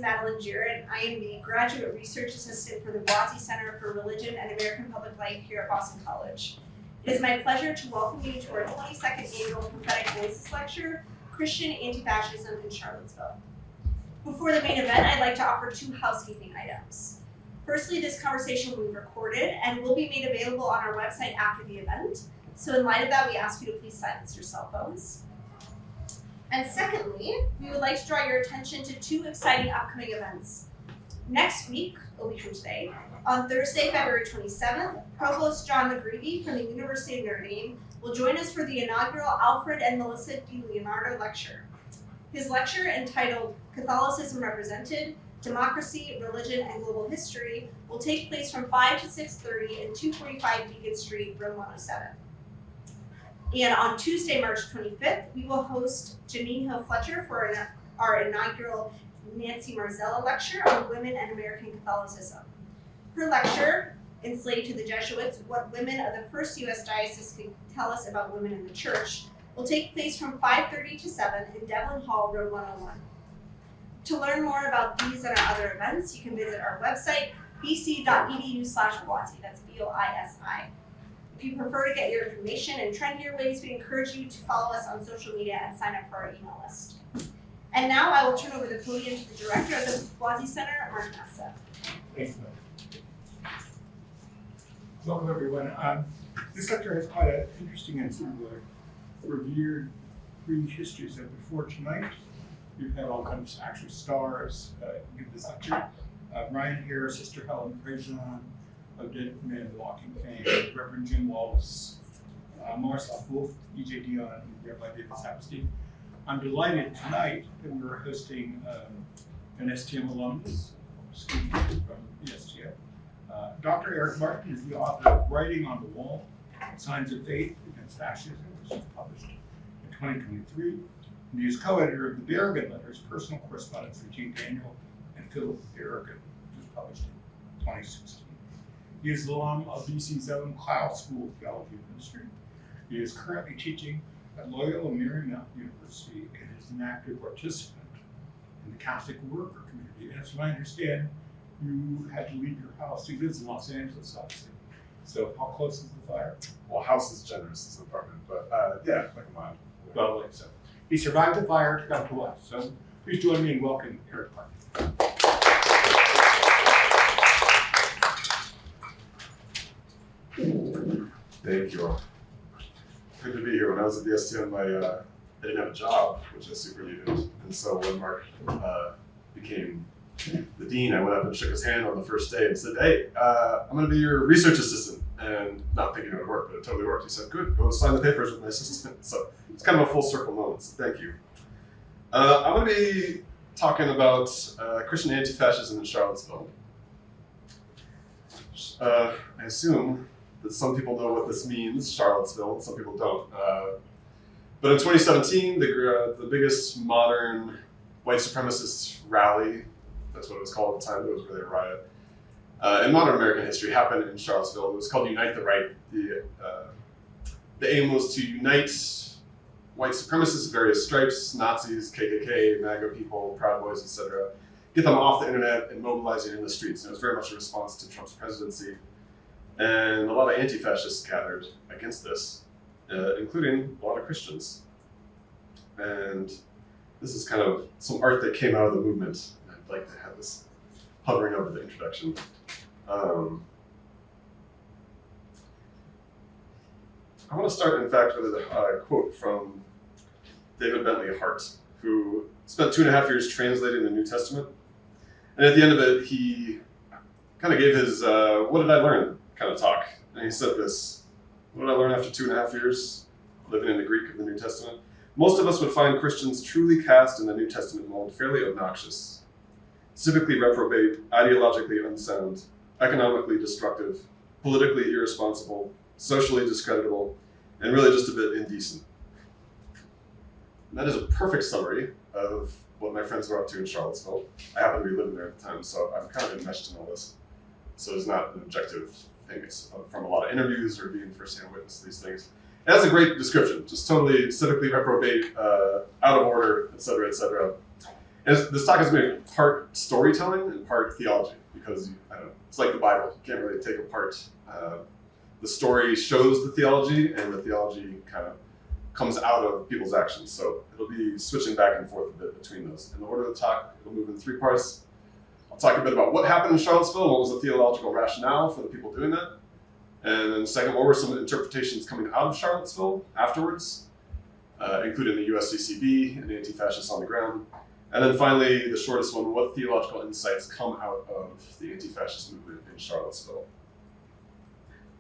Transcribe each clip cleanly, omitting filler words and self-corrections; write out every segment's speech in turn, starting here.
Madeline Jarrett. I am the Graduate Research Assistant for the Blasey Center for Religion and American Public Life here at Boston College. It is my pleasure to welcome you to our 22nd annual Prophetic Voices Lecture, Christian Antifascism in Charlottesville. Before the main event, I'd like to offer 2 housekeeping items. Firstly, this conversation will be recorded and will be made available on our website after the event. So in light of that, we ask you to please silence your cell phones. And secondly, we would like to draw your attention to 2 exciting upcoming events. Next week, a week from today, on Thursday, February 27th, Provost John McGreevy from the University of Notre Dame will join us for the inaugural Alfred and Melissa Di Leonardo Lecture. His lecture, entitled Catholicism Represented, Democracy, Religion, and Global History, will take place from 5 to 6:30 in 245 Beacon Street, room 107. And on Tuesday, March 25th, we will host Janine Hill-Fletcher for our inaugural Nancy Marzella Lecture on Women and American Catholicism. Her lecture, Enslaved to the Jesuits, What Women of the First U.S. Diocese Can Tell Us About Women in the Church, will take place from 5:30 to 7 in Devlin Hall, room 101. To learn more about these and our other events, you can visit our website, bc.edu/Boisi, that's B-O-I-S-I. If you prefer to get your information in trendier ways, we encourage you to follow us on social media and sign up for our email list. And now I will turn over the podium to the director of the Boisi Center, Mark Nessa. Thanks, Bill. Welcome, everyone. This lecture has quite an interesting and sort of a revered prehistory. So before tonight, we've had all kinds of actual stars give this lecture. Ryan Hare, Sister Helen Prejean, of Dead Men Walking Fame, Reverend Jim Wallace, Marcel Wolf, E.J. Dion, and Rabbi David Saperstein. I'm delighted tonight that we're hosting an STM alumnus, student from the STM. Dr. Eric Martin is the author of Writing on the Wall, Signs of Faith Against Fascism, which was published in 2023. And he is co-editor of the Berrigan Letters, Personal Correspondence for Jean Daniel and Philip Berrigan, which was published in 2016. He is the alum of BC's own Clough School of Theology and Ministry. He is currently teaching at Loyola Marymount University and is an active participant in the Catholic Worker community. And as I understand, you had to leave your house. He lives in Los Angeles, obviously. So how close is the fire? Well, house is generous, it's an apartment, but yeah, like a mile. Well, like so. He survived the fire to come to us. So please join me in welcoming Eric Martin. Thank you all. Good to be here. When I was at the STM, I didn't have a job, which I super needed. And so when Mark became the dean, I went up and shook his hand on the first day and said, hey, I'm going to be your research assistant. And not thinking it would work, but it totally worked. He said, good, go sign the papers with my assistant. So it's kind of a full circle moment, so thank you. I'm going to be talking about Christian anti-fascism in Charlottesville. I assume that some people know what this means, Charlottesville, some people don't. But in 2017, the biggest modern white supremacist rally, that's what it was called at the time, it was really a riot, in modern American history happened in Charlottesville. It was called Unite the Right. The aim was to unite white supremacists of various stripes, Nazis, KKK, MAGA people, Proud Boys, etc., get them off the internet and mobilizing in the streets. And it was very much a response to Trump's presidency. And a lot of anti-fascists gathered against this, including a lot of Christians. And this is kind of some art that came out of the movement. I'd like to have this hovering over the introduction. I want to start, in fact, with a quote from David Bentley Hart, who spent 2.5 years translating the New Testament. And at the end of it, he kind of gave his, what did I learn kind of talk. And he said this, what did I learn after 2.5 years living in the Greek of the New Testament? Most of us would find Christians truly cast in the New Testament mold fairly obnoxious, civically reprobate, ideologically unsound, economically destructive, politically irresponsible, socially discreditable, and really just a bit indecent. And that is a perfect summary of what my friends were up to in Charlottesville. I happen to be living there at the time, so I'm kind of enmeshed in all this. So it's not an objective thing. It's from a lot of interviews or being first-hand witness to these things. It has a great description, just totally civically reprobate, out of order, et cetera, et cetera. This talk is going to be part storytelling and part theology, because I don't know, it's like the Bible. You can't really take apart. The story shows the theology, and the theology kind of comes out of people's actions. So it'll be switching back and forth a bit between those. In the order of the talk, it'll move in 3 parts. I'll talk a bit about what happened in Charlottesville, what was the theological rationale for the people doing that. And then second, what were some interpretations coming out of Charlottesville afterwards, including the USCCB and the anti-fascists on the ground. And then finally, the shortest one, what theological insights come out of the anti-fascist movement in Charlottesville.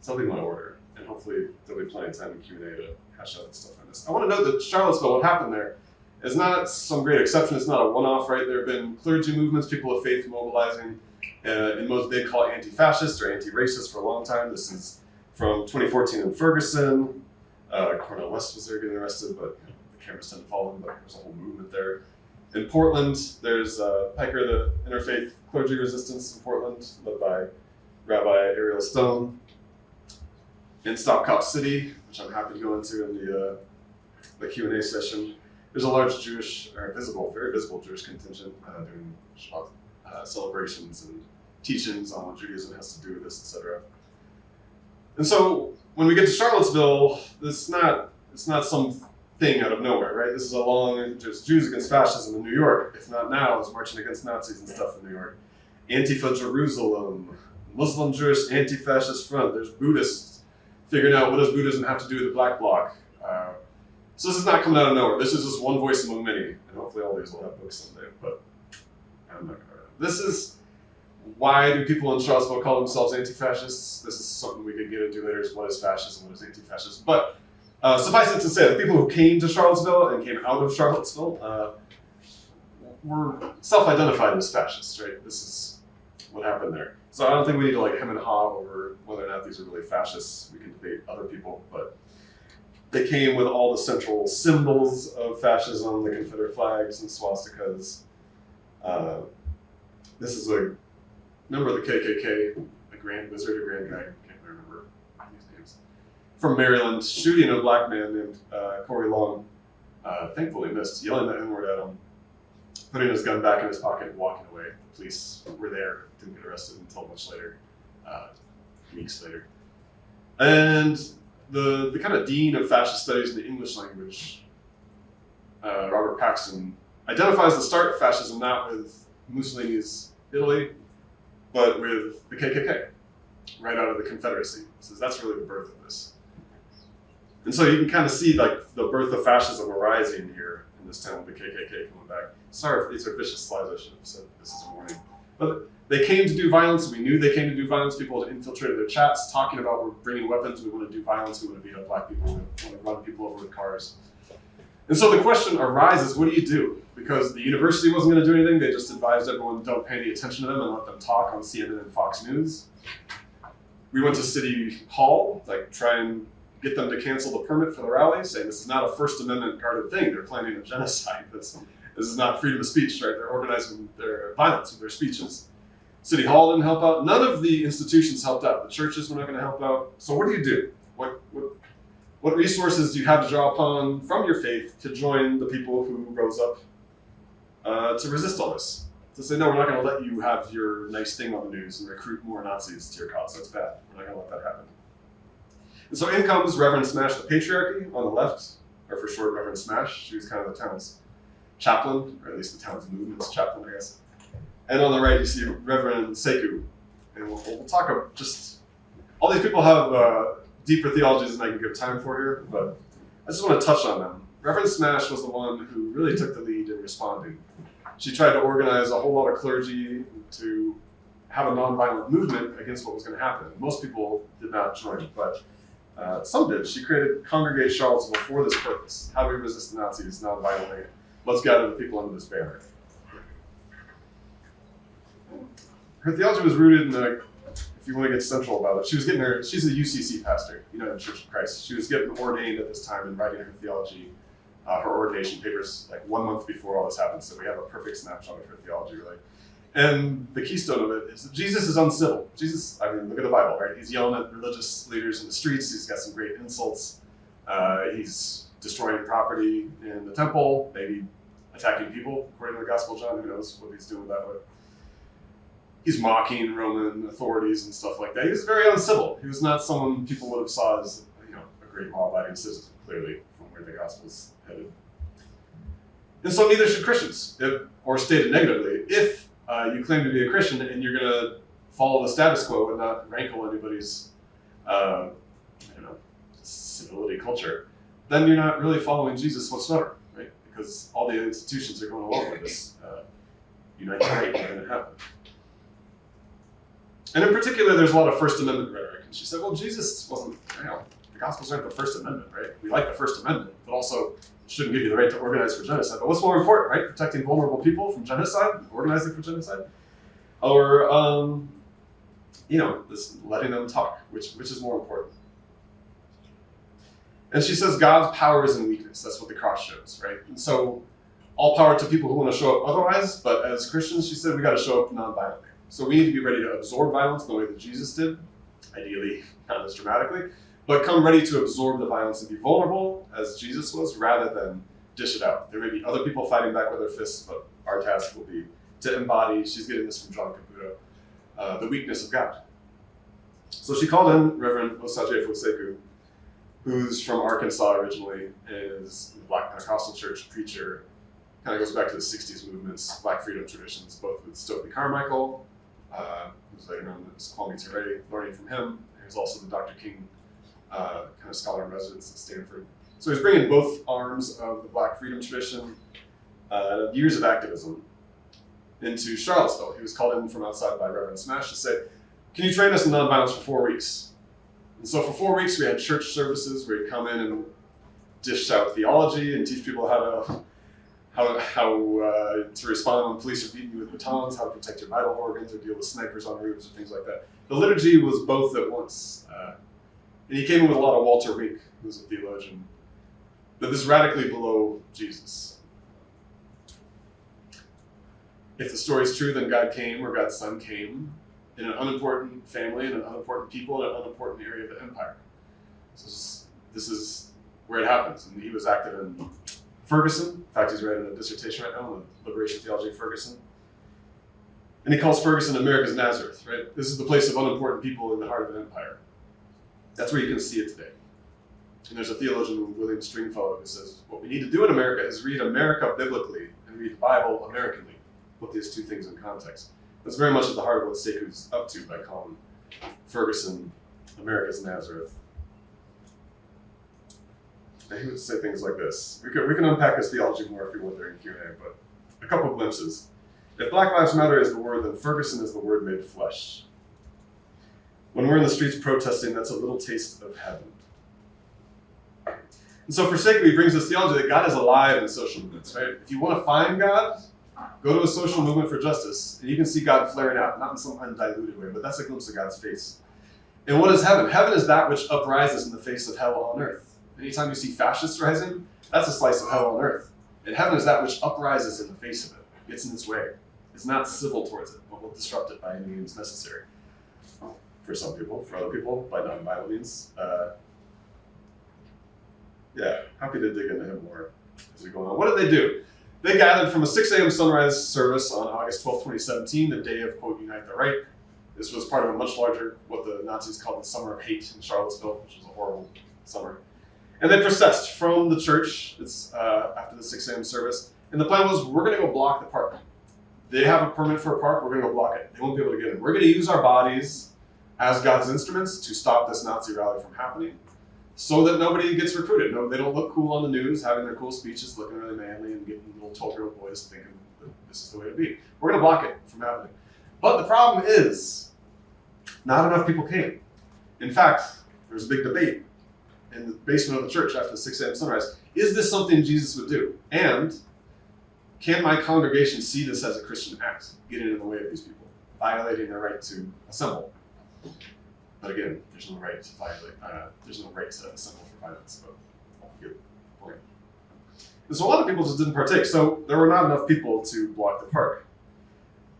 Something in my order, and hopefully there'll be plenty of time in Q&A to hash out the stuff on this. I want to note that Charlottesville, what happened there, is not some great exception. It's not a one-off, right? There have been clergy movements, people of faith mobilizing, in what they call anti-fascist or anti-racist for a long time. This is from 2014 in Ferguson. Cornel West was there getting arrested, but the cameras tend to follow him, but there's a whole movement there. In Portland, there's Piker, the interfaith clergy resistance in Portland, led by Rabbi Ariel Stone. In Stop Cop City, which I'm happy to go into in the Q&A session, there's a large Jewish, or very visible Jewish contingent doing celebrations and teachings on what Judaism has to do with this, etc. And so when we get to Charlottesville, it's not some thing out of nowhere, right? This is a long, just Jews against fascism in New York. If not now, it's marching against Nazis and stuff in New York. Antifa Jerusalem, Muslim Jewish Anti-Fascist Front. There's Buddhists figuring out what does Buddhism have to do with the Black Bloc. So this is not coming out of nowhere. This is just one voice among many, and hopefully all these will have books someday, but I'm not going to. This is why do people in Charlottesville call themselves anti-fascists? This is something we could get into later, is what is fascism, what is anti-fascism. But suffice it to say, the people who came to Charlottesville and came out of Charlottesville were self-identified as fascists, right? This is what happened there. So I don't think we need to like hem and haw over whether or not these are really fascists. We can debate other people, but they came with all the central symbols of fascism, the Confederate flags and swastikas. This is a member of the KKK, a grand wizard, a grand guy, I can't remember these names, from Maryland, shooting a black man named Corey Long, thankfully missed, yelling the N-word at him, putting his gun back in his pocket and walking away. The police were there, didn't get arrested until much later, weeks later. And the kind of dean of fascist studies in the English language, Robert Paxton, identifies the start of fascism not with Mussolini's Italy, but with the KKK, right out of the Confederacy. He says that's really the birth of this. And so you can kind of see like the birth of fascism arising here in this town with the KKK coming back. Sorry if these are vicious slides, I should have said this is a warning. But they came to do violence, we knew they came to do violence. People had infiltrated their chats, talking about we're bringing weapons, we want to do violence, we want to beat up black people, we want to run people over with cars. And so the question arises, what do you do? Because the university wasn't going to do anything, they just advised everyone don't pay any attention to them and let them talk on CNN and Fox News. We went to City Hall, like try and get them to cancel the permit for the rally, saying this is not a First Amendment guarded thing, they're planning a genocide. This is not freedom of speech, right? They're organizing their violence with their speeches. City Hall didn't help out. None of the institutions helped out. The churches were not going to help out. So what do? What resources do you have to draw upon from your faith to join the people who rose up to resist all this? To say, no, we're not going to let you have your nice thing on the news and recruit more Nazis to your cause. That's bad. We're not going to let that happen. And so in comes Reverend Smash the Patriarchy on the left, or for short, Reverend Smash. She was kind of the town's chaplain, or at least the town's movement's chaplain, I guess. And on the right, you see Reverend Sekou. And we'll talk about just, all these people have deeper theologies than I can give time for here, but I just want to touch on them. Reverend Smash was the one who really took the lead in responding. She tried to organize a whole lot of clergy to have a nonviolent movement against what was going to happen. Most people did not join, but some did. She created Congregate Charlottesville for this purpose. How do we resist the Nazis nonviolently? Let's gather the people under this banner. Her theology was rooted in if you want to get central about it, she's a UCC pastor, United Church of Christ. She was getting ordained at this time and writing her theology, her ordination papers, like 1 month before all this happened. So we have a perfect snapshot of her theology, really. And the keystone of it is that Jesus is uncivil. Jesus, I mean, look at the Bible, right? He's yelling at religious leaders in the streets. He's got some great insults. He's destroying property in the temple, maybe attacking people, according to the Gospel of John. Who knows what he's doing that way? He's mocking Roman authorities and stuff like that. He was very uncivil. He was not someone people would have saw as, a great law-abiding citizen, clearly, from where the Gospel's headed. And so neither should Christians, or stated negatively, if you claim to be a Christian and you're going to follow the status quo and not rankle anybody's, civility culture, then you're not really following Jesus whatsoever, right? Because all the institutions are going along with this united right going to happen. And in particular, there's a lot of First Amendment rhetoric. And she said, well, Jesus wasn't, the Gospels aren't the First Amendment, right? We like the First Amendment, but also shouldn't give you the right to organize for genocide. But what's more important, right? Protecting vulnerable people from genocide, organizing for genocide? Or, this letting them talk, which is more important. And she says God's power is in weakness. That's what the cross shows, right? And so all power to people who want to show up otherwise, but as Christians, she said, we got to show up non-violently. So we need to be ready to absorb violence the way that Jesus did, ideally not as dramatically, but come ready to absorb the violence and be vulnerable, as Jesus was, rather than dish it out. There may be other people fighting back with their fists, but our task will be to embody, she's getting this from John Caputo, the weakness of God. So she called in Reverend Osaje Foseku, who's from Arkansas originally, and is a Black Pentecostal church preacher. Kind of goes back to the 60s movements, Black freedom traditions, both with Stokely Carmichael, who's later known as Kwame Ture, learning from him. He's also the Dr. King kind of scholar in residence at Stanford. So he's bringing both arms of the Black freedom tradition, years of activism, into Charlottesville. He was called in from outside by Reverend Smash to say, can you train us in nonviolence for 4 weeks? And so for 4 weeks, we had church services where he'd come in and dish out theology and teach people how to respond when police are beating you with batons, how to protect your vital organs, or deal with snipers on roofs, or things like that. The liturgy was both at once. And he came in with a lot of Walter Wink, who's a theologian, but this is radically below Jesus. If the story's true, then God came, or God's Son came, in an unimportant family, and an unimportant people, in an unimportant area of the empire. So this is where it happens. And he was active in Ferguson. In fact, he's writing a dissertation right now on the liberation theology of Ferguson. And he calls Ferguson America's Nazareth, right? This is the place of unimportant people in the heart of an empire. That's where you can see it today. And there's a theologian, William Stringfellow, who says, what we need to do in America is read America biblically and read the Bible Americanly. Put these two things in context. That's very much at the heart of what Seku's up to by calling Ferguson America's Nazareth. And he would say things like this. We can unpack this theology more if you want during Q&A, but a couple glimpses. If Black Lives Matter is the word, then Ferguson is the word made flesh. When we're in the streets protesting, that's a little taste of heaven. And so for Seku, he brings this theology that God is alive in social movements, right? If you want to find God, go to a social movement for justice, and you can see God flaring out, not in some undiluted way, but that's a glimpse of God's face. And what is heaven? Heaven is that which uprises in the face of hell on earth. Anytime you see fascists rising, that's a slice of hell on earth. And heaven is that which uprises in the face of it, gets in its way. It's not civil towards it, but will disrupt it by any means necessary. For some people, for other people, by non-violent means. Happy to dig into him more as we go on. What did they do? They gathered from a 6 a.m. sunrise service on August 12, 2017, the day of, quote, Unite the Right. This was part of a much larger, what the Nazis called the Summer of Hate in Charlottesville, which was a horrible summer. And they processed from the church after the 6 a.m. service. And the plan was, we're going to go block the park. They have a permit for a park, we're going to go block it. They won't be able to get in. We're going to use our bodies as God's instruments to stop this Nazi rally from happening so that nobody gets recruited. No, they don't look cool on the news, having their cool speeches, looking really manly and getting little 12-year-old boys thinking that this is the way to be. We're going to block it from happening. But the problem is, not enough people came. In fact, there was a big debate in the basement of the church after the 6 a.m. sunrise. Is this something Jesus would do? And can my congregation see this as a Christian act, getting in the way of these people, violating their right to assemble? But again, there's no right to violate. There's no right to assemble for violence. But good point. And so a lot of people just didn't partake. So there were not enough people to block the park.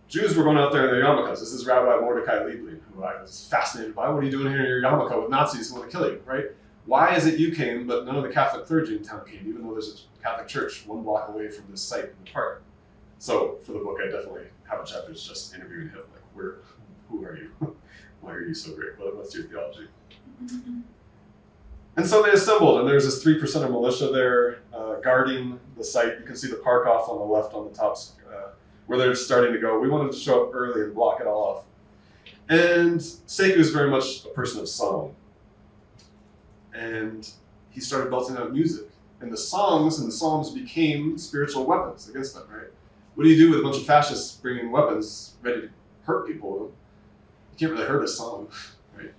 Jews were going out there in their yarmulkes. This is Rabbi Mordecai Liebling, who I was fascinated by. What are you doing here in your yarmulke with Nazis who want to kill you, right? Why is it you came, but none of the Catholic clergy in town came, even though there's a Catholic church 1 block away from this site in the park? So for the book, I definitely have a chapter that's just interviewing him, like, who are you? Why are you so great? What's your theology? And so they assembled, and there's this 3%er militia there guarding the site. You can see the park off on the left on the top, where they're starting to go. We wanted to show up early and block it all off. And Sekou is very much a person of song. And he started belting out music. And the songs and the psalms became spiritual weapons against them, right? What do you do with a bunch of fascists bringing weapons ready to hurt people? You can't really hurt a song, right?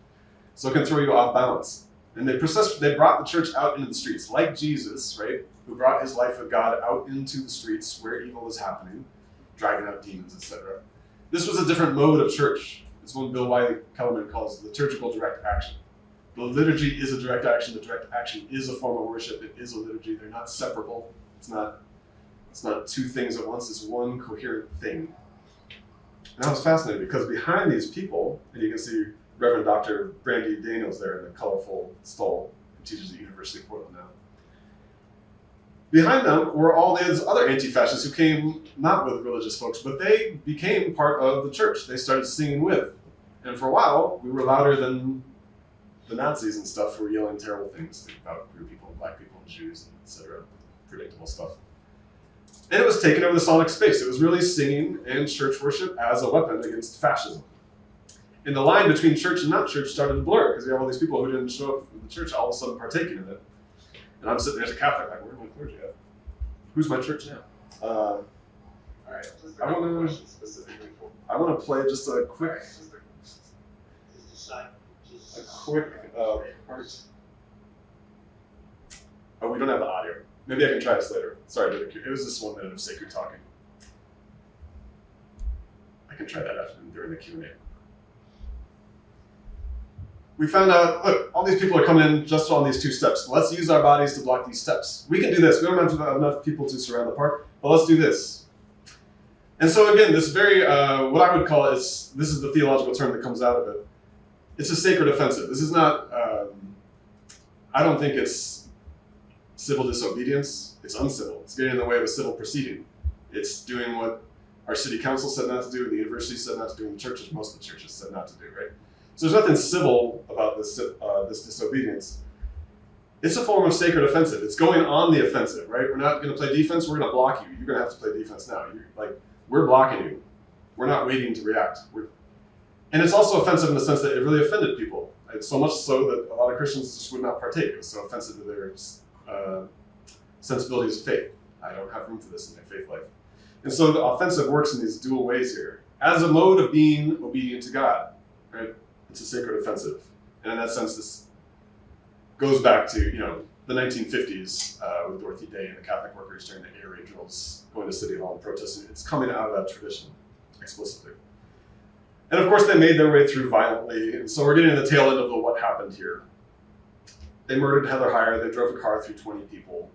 So it can throw you off balance. And they brought the church out into the streets, like Jesus, right? Who brought his life with God out into the streets where evil was happening, driving out demons, etc. This was a different mode of church. It's one Bill Wiley Kellerman calls liturgical direct action. The liturgy is a direct action. The direct action is a form of worship. It is a liturgy. They're not separable. It's not two things at once. It's one coherent thing. And that was fascinating because behind these people, and you can see Reverend Dr. Brandy Daniels there in the colorful stole, who teaches at the University of Portland now. Behind them were all these other anti-fascists who came not with religious folks, but they became part of the church. They started singing with. And for a while, we were louder than the Nazis and stuff who were yelling terrible things about queer people and black people and Jews, and etc. Predictable stuff. And it was taking over the sonic space. It was really singing and church worship as a weapon against fascism. And the line between church and not church started to blur because you have all these people who didn't show up in the church all of a sudden partaking in it. And I'm sitting there as a Catholic, like, where's my clergy at? Who's my church now? All right, I want to play just a quick part. Oh, we don't have the audio. Maybe I can try this later. Sorry, it was just 1 minute of Sekou talking. I can try that during the Q&A. We found out, look, all these people are coming in just on these 2 steps. Let's use our bodies to block these steps. We can do this. We don't have enough people to surround the park, but let's do this. And so again, this very, what I would call this is the theological term that comes out of it. It's a sacred offensive. This is not, I don't think it's civil disobedience. It's uncivil. It's getting in the way of a civil proceeding. It's doing what our city council said not to do, the university said not to do, and the churches, most of the churches said not to do, right? So there's nothing civil about this disobedience. It's a form of sacred offensive. It's going on the offensive, right? We're not going to play defense. We're going to block you. You're going to have to play defense now. We're blocking you. We're not waiting to react. And it's also offensive in the sense that it really offended people. It's so much so that a lot of Christians just would not partake. It was so offensive to their sensibilities of faith. I don't have room for this in my faith life. And so the offensive works in these dual ways here. As a mode of being obedient to God, right? It's a sacred offensive. And in that sense, this goes back to, the 1950s with Dorothy Day and the Catholic workers during the air raid drills, going to City Hall and protesting. It's coming out of that tradition explicitly. And of course, they made their way through violently. And so we're getting to the tail end of what happened here. They murdered Heather Heyer. They drove a car through 20 people,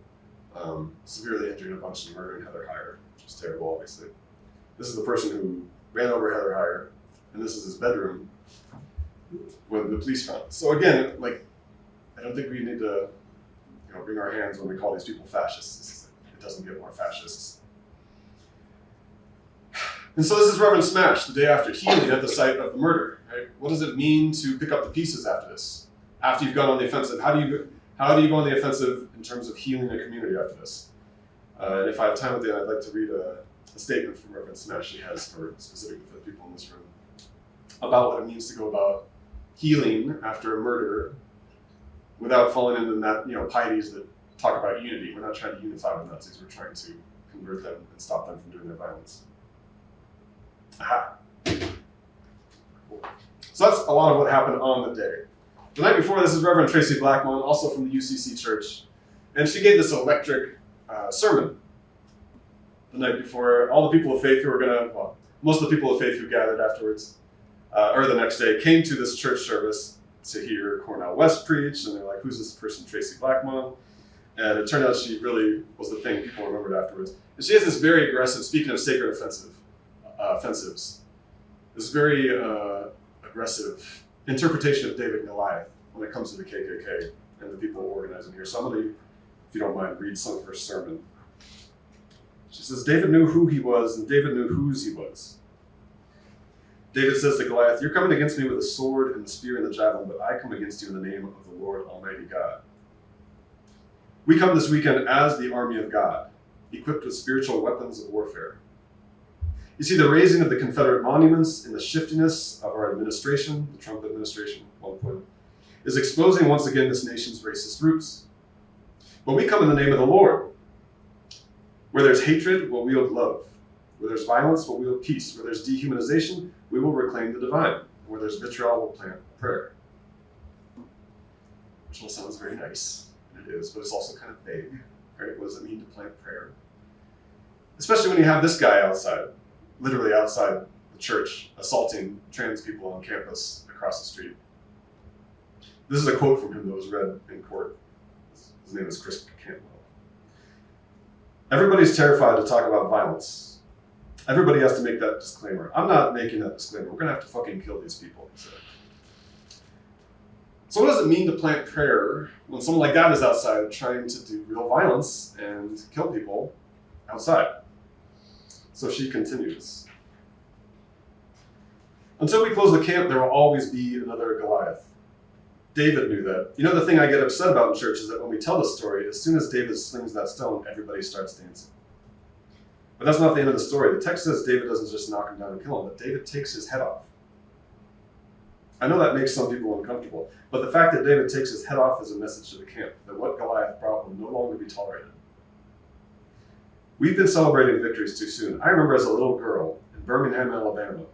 severely injuring a bunch and murdering Heather Heyer, which is terrible, obviously. This is the person who ran over Heather Heyer, and this is his bedroom when the police found it. So again, I don't think we need to, wring our hands when we call these people fascists. It doesn't get more fascists. And so this is Reverend Smash, the day after healing at the site of the murder. Right? What does it mean to pick up the pieces after this? After you've gone on the offensive, how do you go on the offensive in terms of healing a community after this? And if I have time at the end, I'd like to read a statement from Reverend Smash she has specifically for the people in this room about what it means to go about healing after a murder without falling into that, pieties that talk about unity. We're not trying to unify with Nazis. We're trying to convert them and stop them from doing their violence. Aha. Cool. So that's a lot of what happened on the day. The night before, this is Reverend Traci Blackmon, also from the UCC Church, and she gave this electric sermon the night before. All the people of faith who were most of the people of faith who gathered afterwards, or the next day, came to this church service to hear Cornel West preach, and they're like, who's this person, Traci Blackmon? And it turned out she really was the thing people remembered afterwards. And she has this very aggressive, speaking of sacred offensives, this very aggressive interpretation of David and Goliath when it comes to the KKK and the people organizing here. So I'm going to, if you don't mind, read some of her sermon. She says, David knew who he was, and David knew whose he was. David says to Goliath, you're coming against me with a sword and the spear and the javelin, but I come against you in the name of the Lord Almighty God. We come this weekend as the army of God, equipped with spiritual weapons of warfare. You see, the raising of the Confederate monuments and the shiftiness of our administration, the Trump administration, at one point, is exposing once again this nation's racist roots. But we come in the name of the Lord. Where there's hatred, we'll wield love. Where there's violence, we'll wield peace. Where there's dehumanization, we will reclaim the divine. Where there's vitriol, we'll plant prayer. Which all sounds very nice, and it is, but it's also kind of vague. Right? What does it mean to plant prayer? Especially when you have this guy outside, literally outside the church, assaulting trans people on campus across the street. This is a quote from him that was read in court. His name is Chris Cantwell. Everybody's terrified to talk about violence. Everybody has to make that disclaimer. I'm not making that disclaimer. We're going to have to fucking kill these people, he said. So what does it mean to plant prayer when someone like that is outside trying to do real violence and kill people outside? So she continues. Until we close the camp, there will always be another Goliath. David knew that. You know, the thing I get upset about in church is that when we tell the story, as soon as David slings that stone, everybody starts dancing. But that's not the end of the story. The text says David doesn't just knock him down and kill him, but David takes his head off. I know that makes some people uncomfortable, but the fact that David takes his head off is a message to the camp that what Goliath brought will no longer be tolerated. We've been celebrating victories too soon. I remember as a little girl in Birmingham, Alabama,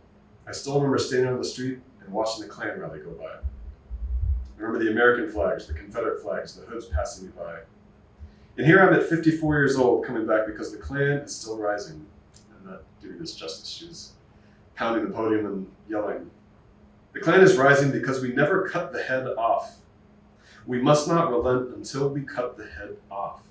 I still remember standing on the street and watching the Klan rally go by. I remember the American flags, the Confederate flags, the hoods passing me by. And here I'm at 54 years old coming back because the Klan is still rising. I'm not doing this justice. She was pounding the podium and yelling. The Klan is rising because we never cut the head off. We must not relent until we cut the head off.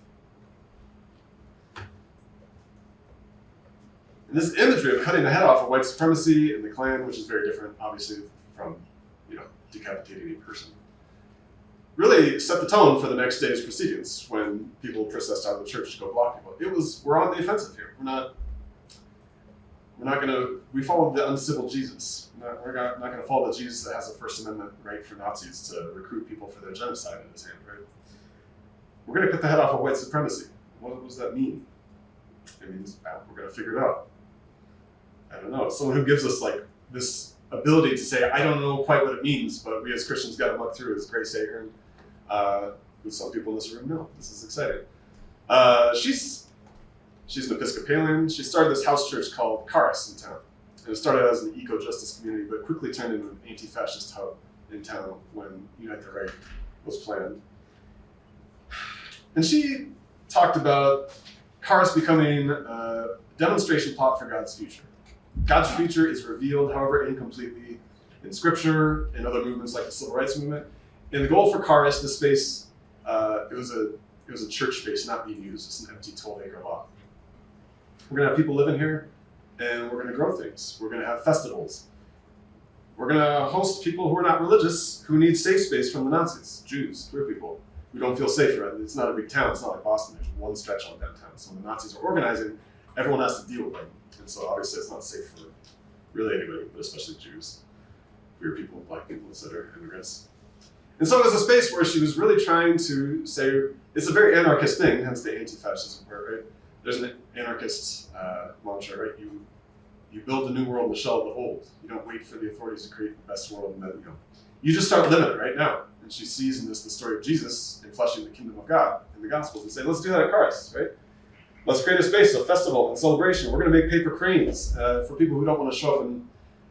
And this imagery of cutting the head off of white supremacy and the Klan, which is very different, obviously, from decapitating a person, really set the tone for the next day's proceedings when people processed out of the church to go block people. We're on the offensive here. We follow the uncivil Jesus. We're not going to follow the Jesus that has a First Amendment right for Nazis to recruit people for their genocide in his hand, right? We're going to cut the head off of white supremacy. What does that mean? It means we're going to figure it out. I don't know. Someone who gives us like this ability to say, I don't know quite what it means, but we as Christians got to muck through is Grace Aheron, who some people in this room know. This is exciting. She's an Episcopalian. She started this house church called Charis in town. And it started as an eco-justice community, but quickly turned into an anti-fascist hub in town when Unite the Right was planned. And she talked about Charis becoming a demonstration plot for God's future. God's future is revealed, however incompletely, in Scripture and other movements like the Civil Rights Movement. And the goal for Charis, this space, it was a church space not being used. It's an empty 12-acre lot. We're going to have people living here, and we're going to grow things. We're going to have festivals. We're going to host people who are not religious, who need safe space from the Nazis, Jews, queer people, who don't feel safe around it. It's not a big town. It's not like Boston. There's one stretch on downtown. So when the Nazis are organizing, everyone has to deal with them. And so obviously it's not safe for really anybody, but especially Jews, queer people, black people, etc., immigrants. And so it was a space where she was really trying to say, it's a very anarchist thing, hence the anti-fascism part, right? There's an anarchist mantra, right? You build the new world in the shell of the old. You don't wait for the authorities to create the best world, and then you just start living it right now. And she sees in this the story of Jesus enfleshing the kingdom of God in the Gospels and say, let's do that at Charis, right? Let's create a space of festival and celebration. We're going to make paper cranes for people who don't want to show up, and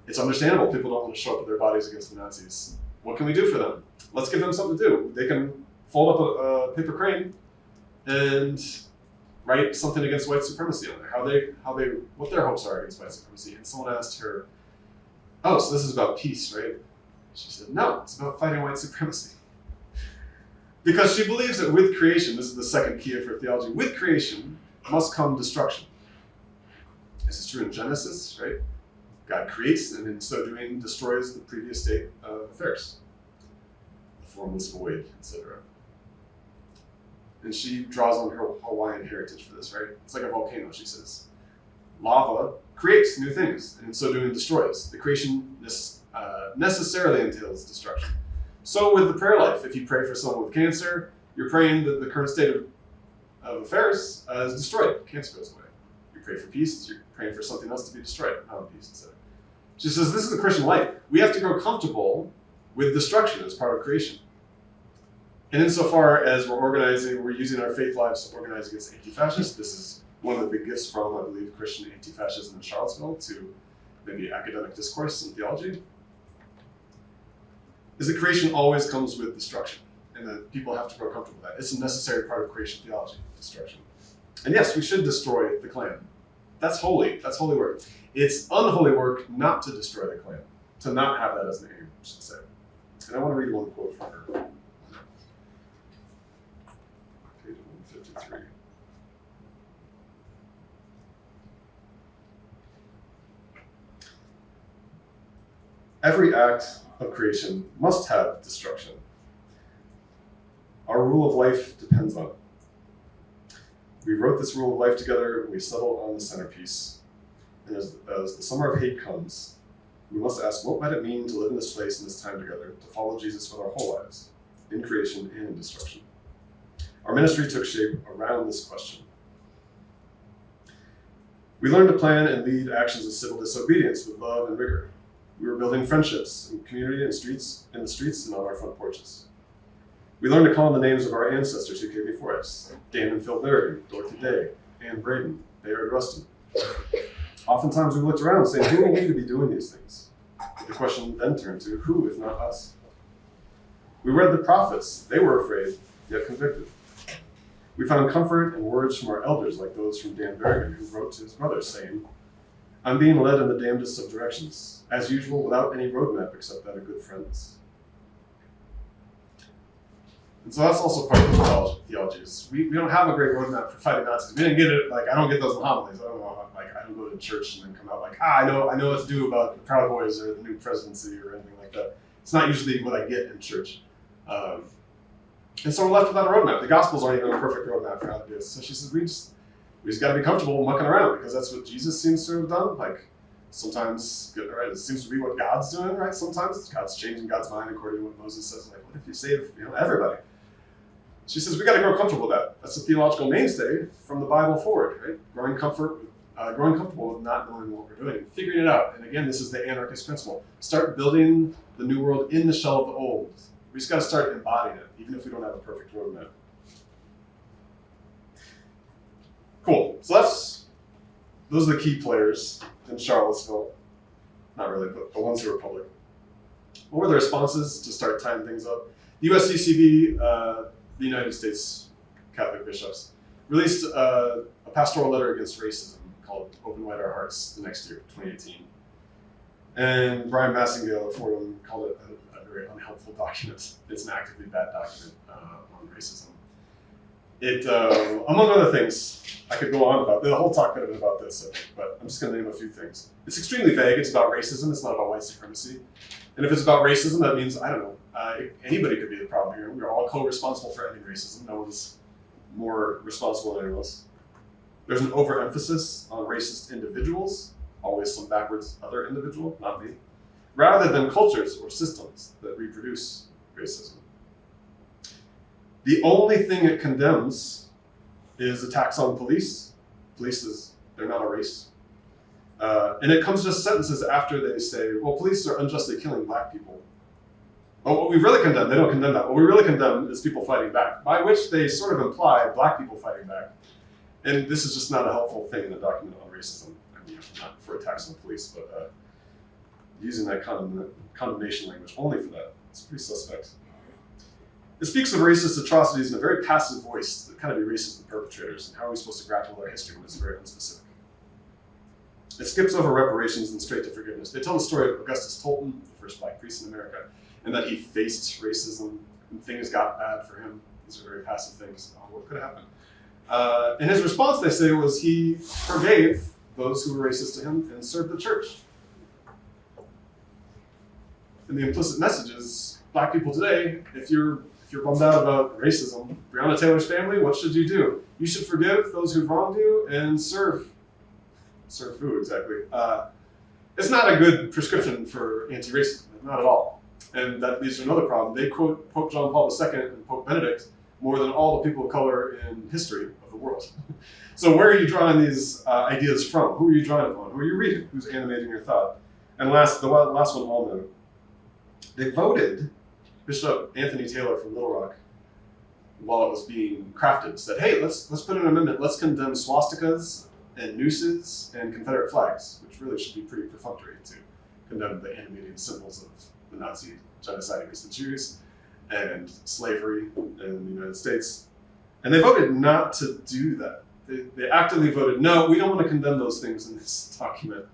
it's understandable people don't want to show up with their bodies against the Nazis. What can we do for them? Let's give them something to do. They can fold up a paper crane and write something against white supremacy on there, what their hopes are against white supremacy. And someone asked her, oh, so this is about peace, right? She said, no, it's about fighting white supremacy. Because she believes that with creation, this is the second key of her theology, with creation must come destruction. This is true in Genesis, right? God creates and in so doing destroys the previous state of affairs. The formless void, etc. and she draws on her Hawaiian heritage for this, right? It's like a volcano, she says. Lava creates new things, and in so doing destroys. The creation necessarily entails destruction. So with the prayer life, if you pray for someone with cancer, you're praying that the current state of affairs is destroyed. Cancer goes away. You pray for peace, you're praying for something else to be destroyed, not peace instead. She says, this is the Christian life. We have to grow comfortable with destruction as part of creation. And insofar as we're using our faith lives to organize against anti-fascists, this is one of the big gifts from, I believe, Christian anti-fascism in Charlottesville to maybe academic discourse and theology, is that creation always comes with destruction, and that people have to grow comfortable with that. It's a necessary part of creation theology, destruction. And yes, we should destroy the clan. That's holy work. It's unholy work not to destroy the clan, to not have that as an aim, I should say. And I want to read one quote from her. Page 153. Every act of creation must have destruction. Our rule of life depends on it. We wrote this rule of life together, and we settled on the centerpiece. And as the summer of hate comes, we must ask, what might it mean to live in this place and this time together, to follow Jesus with our whole lives, in creation and in destruction? Our ministry took shape around this question. We learned to plan and lead actions of civil disobedience with love and rigor. We were building friendships in community and in the streets and on our front porches. We learned to call on the names of our ancestors who came before us: Dan and Phil Berry, Dorothy Day, Ann Braden, Bayard Rustin. Oftentimes we looked around saying, who are we to be doing these things? But the question then turned to, who if not us? We read the prophets. They were afraid, yet convicted. We found comfort in words from our elders, like those from Dan Berrigan, who wrote to his brother saying, I'm being led in the damnedest of directions, as usual, without any roadmap except that of good friends. And so that's also part of the theologies. We don't have a great roadmap for fighting Nazis. We didn't get it, I don't get those in homilies. I don't go to church and then come out I know what to do about the Proud Boys or the new presidency or anything like that. It's not usually what I get in church. And so we're left without a roadmap. The Gospels aren't even a perfect roadmap for how to do this. So she says, we just got to be comfortable mucking around, because that's what Jesus seems to have done. Sometimes, right, it seems to be what God's doing, right? Sometimes God's changing God's mind according to what Moses says. What if you save, everybody? She says we got to grow comfortable with that. That's a theological mainstay from the Bible forward, right? Growing comfortable with not knowing what we're doing, figuring it out. And again, this is the anarchist principle. Start building the new world in the shell of the old. We just got to start embodying it, even if we don't have a perfect roadmap. Cool. So those are the key players in Charlottesville. Not really, but the ones who are public. What were the responses to start tying things up? The USCCB, the United States Catholic Bishops, released a pastoral letter against racism called Open Wide Our Hearts the next year, 2018. And Brian Massingale of Fordham called it a very unhelpful document. It's an actively bad document on racism. It, among other things, I could go on about, the whole talk could have been about this, I think, but I'm just going to name a few things. It's extremely vague. It's about racism. It's not about white supremacy. And if it's about racism, that means, I don't know, anybody could be the problem here. We're all co-responsible for ending racism. No one's more responsible than anyone else. There's an overemphasis on racist individuals, always some backwards other individual, not me, rather than cultures or systems that reproduce racism. The only thing it condemns is attacks on police. Police they're not a race. And it comes just sentences after they say, well, police are unjustly killing black people. Well, what we really condemn, they don't condemn that. What we really condemn is people fighting back, by which they sort of imply black people fighting back. And this is just not a helpful thing in a document on racism. I mean, not for attacks on the police, but using that condemnation language only for that. It's pretty suspect. It speaks of racist atrocities in a very passive voice that kind of erases the perpetrators, and how are we supposed to grapple with our history when it's very unspecific. It skips over reparations and straight to forgiveness. They tell the story of Augustus Tolton, the first black priest in America, and that he faced racism and things got bad for him. These are very passive things. Oh, what could have happened? And his response, they say, was he forgave those who were racist to him and served the church. And the implicit message is, black people today, if you're bummed out about racism, Breonna Breonna Taylor's family, what should you do? You should forgive those who've wronged you and serve. Serve who exactly? It's not a good prescription for anti-racism, not at all. And that leads to another problem. They quote Pope John Paul II and Pope Benedict more than all the people of color in history of the world. So where are you drawing these ideas from? Who are you drawing upon? Who are you reading? Who's animating your thought? And the last one I'll note. They voted Bishop Anthony Taylor from Little Rock while it was being crafted, said, hey, let's put in an amendment. Let's condemn swastikas and nooses and Confederate flags, which really should be pretty perfunctory to condemn the animating symbols of the Nazi genocide against the Jews and slavery in the United States. And they voted not to do that. They actively voted, no, we don't want to condemn those things in this document.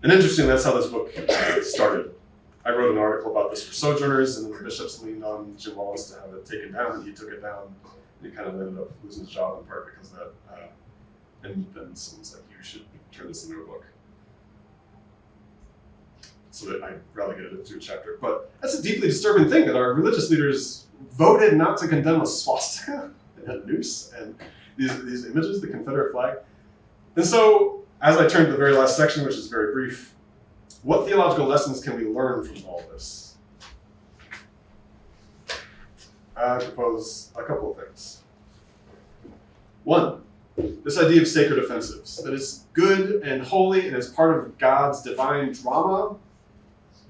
And interestingly, that's how this book started. I wrote an article about this for Sojourners, and then the bishops leaned on Jim Wallace to have it taken down, and he took it down, and he kind of ended up losing his job in part because of that. And then someone's like, you should turn this into a book. So that I relegated it to a chapter. But that's a deeply disturbing thing that our religious leaders voted not to condemn a swastika and a noose and these images, the Confederate flag. And so, as I turn to the very last section, which is very brief, what theological lessons can we learn from all this? I propose a couple of things. One, this idea of sacred offensives, that it's good and holy and it's part of God's divine drama.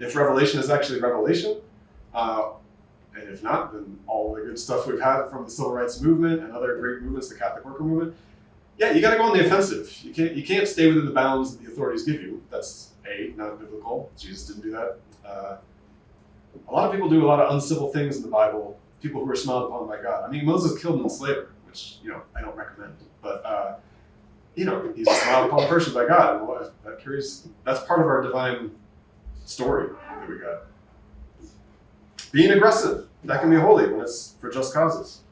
If revelation is actually revelation, and if not, then all the good stuff we've had from the civil rights movement and other great movements, the Catholic worker movement, yeah, you got to go on the offensive. You can't stay within the bounds that the authorities give you. That's not biblical. Jesus didn't do that. A lot of people do a lot of uncivil things in the Bible. People who are smiled upon by God. I mean, Moses killed an enslaver, which I don't recommend. But he's a smiled upon person by God, and that's part of our divine story that we got. Being aggressive, that can be holy when it's for just causes.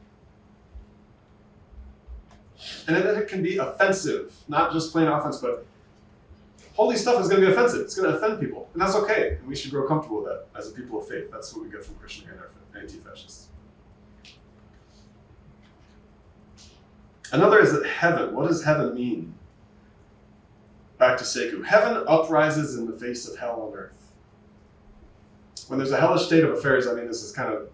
And then it can be offensive, not just plain offense, but holy stuff is going to be offensive. It's going to offend people, and that's okay. And we should grow comfortable with that as a people of faith. That's what we get from Christian anti-fascists. Another is that heaven. What does heaven mean? Back to Sekou. Heaven uprises in the face of hell on earth. When there's a hellish state of affairs, this is can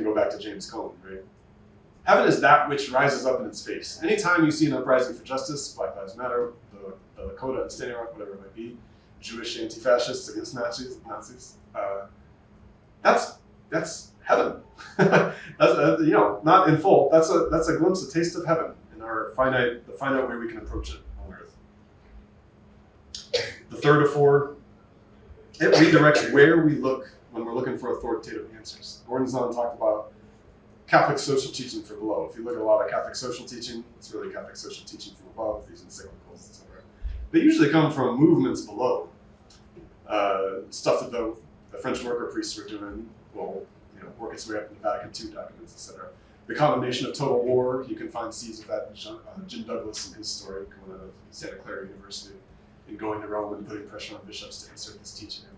go back to James Cone, right? Heaven is that which rises up in its face. Anytime you see an uprising for justice, Black Lives Matter, the Lakota and Standing Rock, whatever it might be, Jewish anti-fascists against Nazis, that's heaven. That's not in full. That's a glimpse, a taste of heaven in the finite way we can approach it on earth. The third of four, it redirects where we look when we're looking for authoritative answers. Gordon Zahn talked about Catholic social teaching from below. If you look at a lot of Catholic social teaching, it's really Catholic social teaching from above, these encyclicals, etc. They usually come from movements below. Stuff that the French worker priests were doing will work its way up in the Vatican II documents, etc. The condemnation of total war, you can find seeds of that in Jim Douglas and his story coming out of Santa Clara University and going to Rome and putting pressure on bishops to insert this teaching in.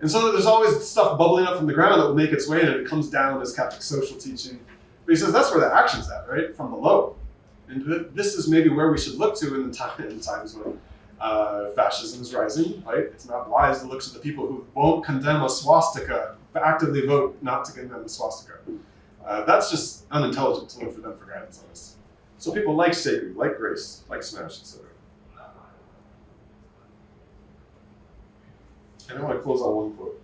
And so there's always stuff bubbling up from the ground that will make its way in, and it comes down as Catholic social teaching. But he says that's where the action's at, right? From below. And this is maybe where we should look to in times when fascism is rising, right? It's not wise to look to the people who won't condemn a swastika, but actively vote not to condemn the swastika. That's just unintelligent to look for them for guidance on this. So people like Sekou, like Grace, like Smash, etc. And I want to close on one quote.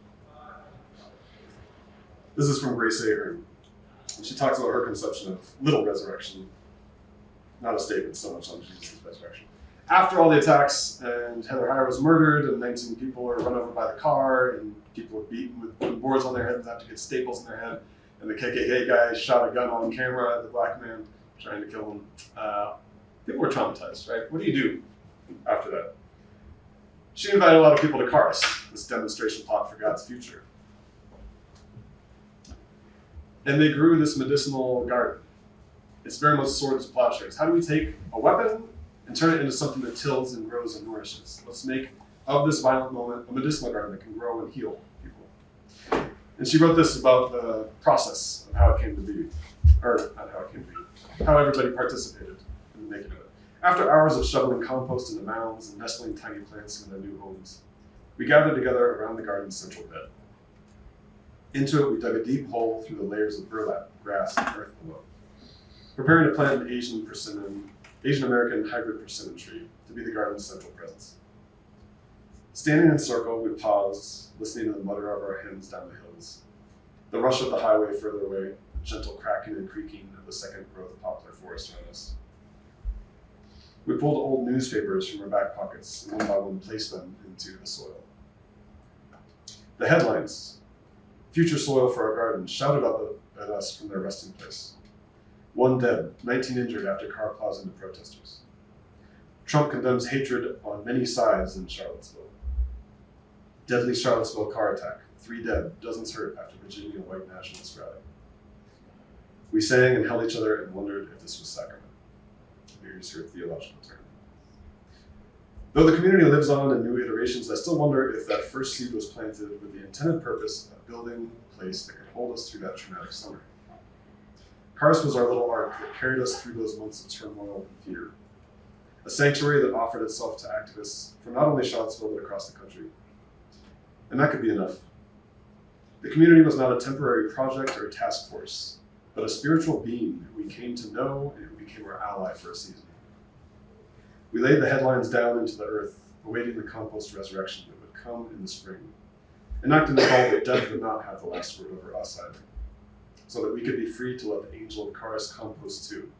This is from Grace Aheron. And she talks about her conception of little resurrection, not a statement so much on Jesus' resurrection. After all the attacks, and Heather Heyer was murdered, and 19 people were run over by the car, and people were beaten with boards on their heads and have to get staples in their head, and the KKK guy shot a gun on camera at the black man trying to kill him. People were traumatized, right? What do you do after that? She invited a lot of people to Charis, this demonstration plot for God's future. And they grew this medicinal garden. It's very much swords to plowshares. How do we take a weapon and turn it into something that tills and grows and nourishes? Let's make of this violent moment a medicinal garden that can grow and heal people. And she wrote this about the process of how it came to be. or not how it came to be, how everybody participated in the making of it. After hours of shoveling compost into mounds and nestling tiny plants in their new homes, we gathered together around the garden's central bed. Into it, we dug a deep hole through the layers of burlap, grass, and earth below, preparing to plant an Asian American hybrid persimmon tree to be the garden's central presence. Standing in a circle, we paused, listening to the mutter of our hens down the hills, the rush of the highway further away, the gentle cracking and creaking of the second growth poplar forest around us. We pulled old newspapers from our back pockets and one by one placed them into the soil. The headlines, "Future soil for our garden," shouted up at us from their resting place. 1 dead, 19 injured after car plows into protesters. Trump condemns hatred on many sides in Charlottesville. Deadly Charlottesville car attack, 3 dead, dozens hurt after Virginia white nationalist rally. We sang and held each other and wondered if this was sacrament. Here's your theological term. Though the community lives on in new iterations, I still wonder if that first seed was planted with the intended purpose of building a place that could hold us through that traumatic summer. Cars was our little ark that carried us through those months of turmoil and fear. A sanctuary that offered itself to activists from not only Charlottesville but across the country. And that could be enough. The community was not a temporary project or a task force, but a spiritual being who we came to know and who became our ally for a season. We laid the headlines down into the earth, awaiting the compost resurrection that would come in the spring, enacting the call that death would not have the last word over us either, so that we could be free to let the angel of cars compost too,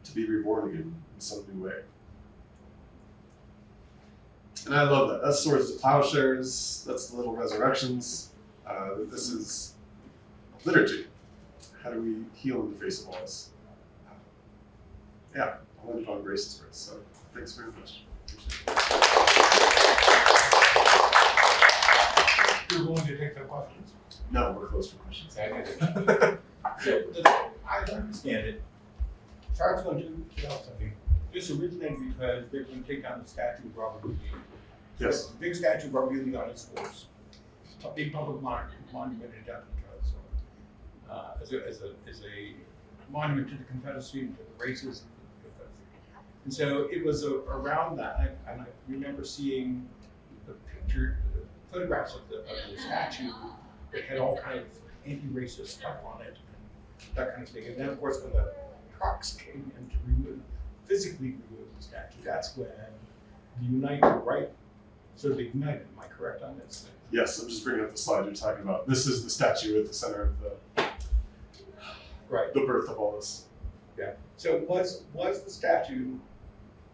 to be reborn again in some new way. And I love that. That's Swords to Plowshares, that's the Little Resurrections. This is liturgy. How do we heal in the face of all this? Yeah, I'll end on Grace's words, so thanks very much. You're willing to take the questions? No, we're closed for questions. So, I understand it. Charlottesville and philosophy. This originated because they're going to take down the statue of Robert E. Lee. Yes. The big statue of Robert E. Lee on his horse. A big public monument in downtown Charlottesville. As a monument to the Confederacy and to the races of the Confederacy. And so it was around that, and I remember seeing the photographs of the statue that had all kind of anti-racist stuff on it, and that kind of thing. And then, of course, when the trucks came in to physically remove the statue, that's when the United Right sort of ignited. Am I correct on this? Yes, I'm just bringing up the slide you're talking about. This is the statue at the center of the birth of all this. Yeah. So was the statue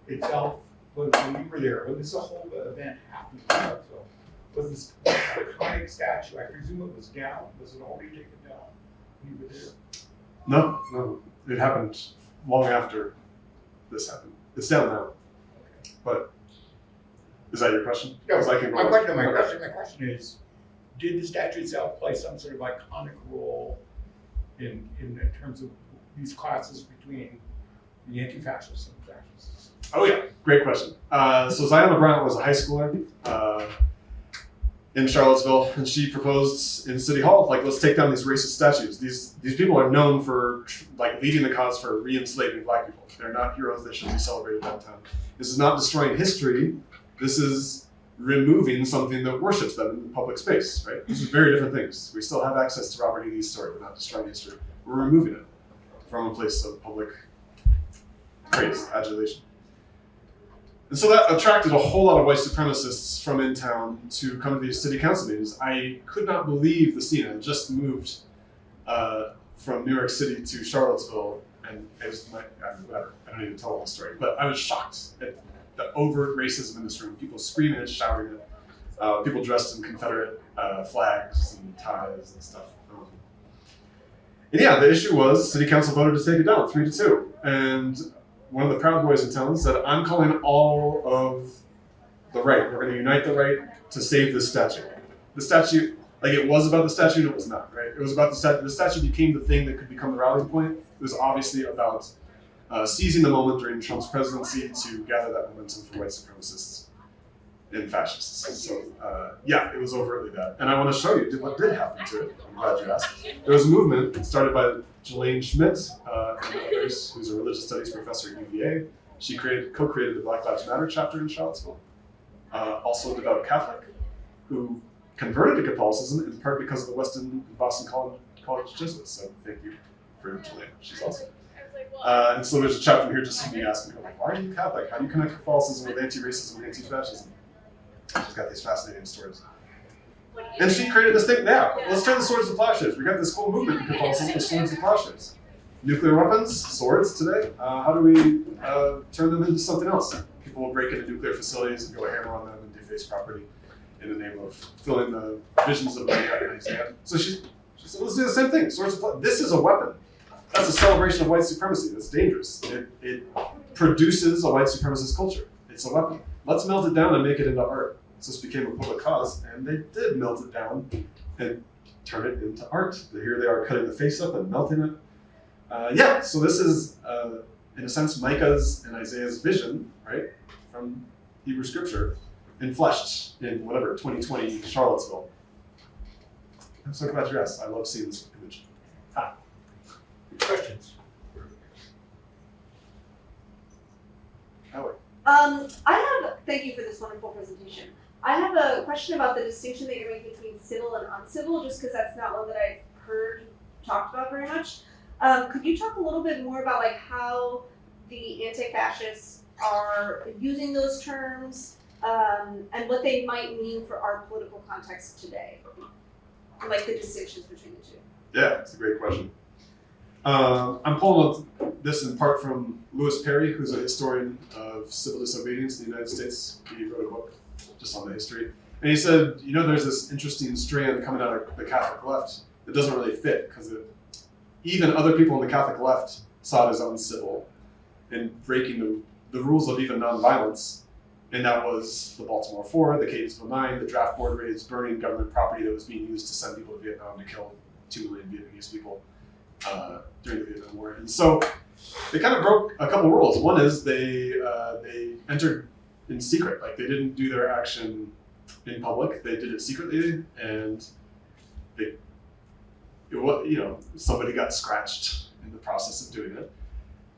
itself, when you were there, when this whole event happened in Charlottesville, was this iconic statue, I presume it was down, was it already taken down when you were there? No, it happened long after this happened. It's down now. Okay. But is that your question? No, Because I can my go question, on. my question is, did the statue itself play some sort of iconic role in terms of these classes between the anti-fascists and the fascists? Oh yeah, great question. So Zion Brown was a high schooler in Charlottesville, and she proposed in City Hall, like, let's take down these racist statues. These people are known for leading the cause for re-enslaving black people. They're not heroes. They should be celebrated downtown. This is not destroying history. This is removing something that worships them in the public space, right? These are very different things. We still have access to Robert E. Lee's story. We're not destroying history. We're removing it from a place of public praise, adulation. And so that attracted a whole lot of white supremacists from in town to come to these city council meetings. I could not believe the scene. I just moved from New York City to Charlottesville, and it was whatever. I don't even tell the whole story, but I was shocked at the overt racism in this room. People screaming and shouting it. People dressed in Confederate flags and ties and stuff. And yeah, the issue was city council voted to take it down 3-2, and one of the Proud Boys in town said, I'm calling all of the right. We're going to unite the right to save this statue. The statue, it was about the statue, and it was not, right? It was about the statue. The statue became the thing that could become the rallying point. It was obviously about seizing the moment during Trump's presidency to gather that momentum for white supremacists. and fascists. So yeah, it was overtly that. And I want to show you what did happen to it. I'm glad you asked. There was a movement started by Jelaine Schmidt and others, who's a religious studies professor at UVA. She co-created the Black Lives Matter chapter in Charlottesville. Also a devout Catholic who converted to Catholicism in part because of the Weston and Boston College Jesuits. So thank you for Jelaine. She's awesome. And so there's a chapter here just me asking me, why are you Catholic? How do you connect Catholicism with anti-racism and anti-fascism? She's got these fascinating stories. And she created this thing, yeah, let's turn the swords to plowshares. We got this whole movement in Catholicism with swords and plowshares. Nuclear weapons, swords today, how do we turn them into something else? People will break into nuclear facilities and go hammer on them and deface property in the name of filling the visions of Goliath in his hand. So she said, let's do the same thing, swords and plowshares. This is a weapon. That's a celebration of white supremacy. That's dangerous. It produces a white supremacist culture. It's a weapon. Let's melt it down and make it into art. So this became a public cause, and they did melt it down and turn it into art. Here they are cutting the face up and melting it. Yeah, so this is, in a sense, Micah's and Isaiah's vision, right, from Hebrew scripture, enfleshed in whatever, 2020 Charlottesville. I'm so glad you asked. I love seeing this image. Questions? Thank you for this wonderful presentation. I have a question about the distinction that you're making between civil and uncivil, just because that's not one that I've heard talked about very much. Could you talk a little bit more about like how the anti-fascists are using those terms and what they might mean for our political context today? Like the distinctions between the two. Yeah, it's a great question. I'm pulling this in part from Louis Perry, who's a historian of civil disobedience in the United States. He wrote a book just on the history. And he said, you know, there's this interesting strand coming out of the Catholic left that doesn't really fit, because even other people in the Catholic left saw it as uncivil and breaking the rules of even nonviolence. And that was the Baltimore Four, the Catonsville Nine, the draft board raids, burning government property that was being used to send people to Vietnam to kill 2 million Vietnamese people during the Vietnam War. And so they kind of broke a couple rules. One is they entered in secret, like they didn't do their action in public. They did it secretly, and somebody got scratched in the process of doing it.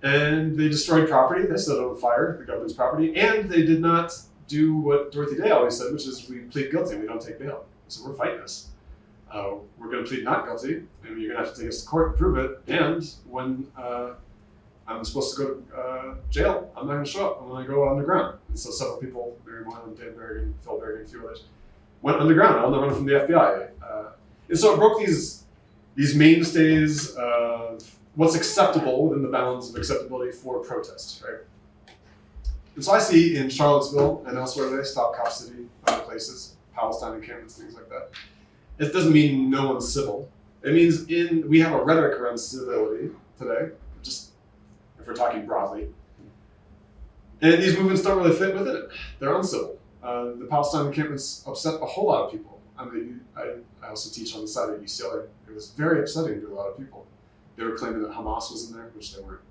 And they destroyed property. They set it on fire, the government's property, and they did not do what Dorothy Day always said, which is we plead guilty, we don't take bail. So we're fighting this. We're going to plead not guilty, and you're going to have to take us to court and prove it. And when I'm supposed to go to jail, I'm not going to show up. I'm going to go underground. And so several people, Mary Moylan, Dan Berrigan, Phil Berrigan, a few others, went underground on the run from the FBI. And so it broke these mainstays of what's acceptable within the bounds of acceptability for protest, right? And so I see in Charlottesville and elsewhere today, Stop Cop City, other places, Palestine encampments, things like that. It doesn't mean no one's civil. It means we have a rhetoric around civility today, just if we're talking broadly. And these movements don't really fit within it. They're uncivil. The Palestine encampments upset a whole lot of people. I mean, I also teach on the side at UCLA. It was very upsetting to a lot of people. They were claiming that Hamas was in there, which they weren't.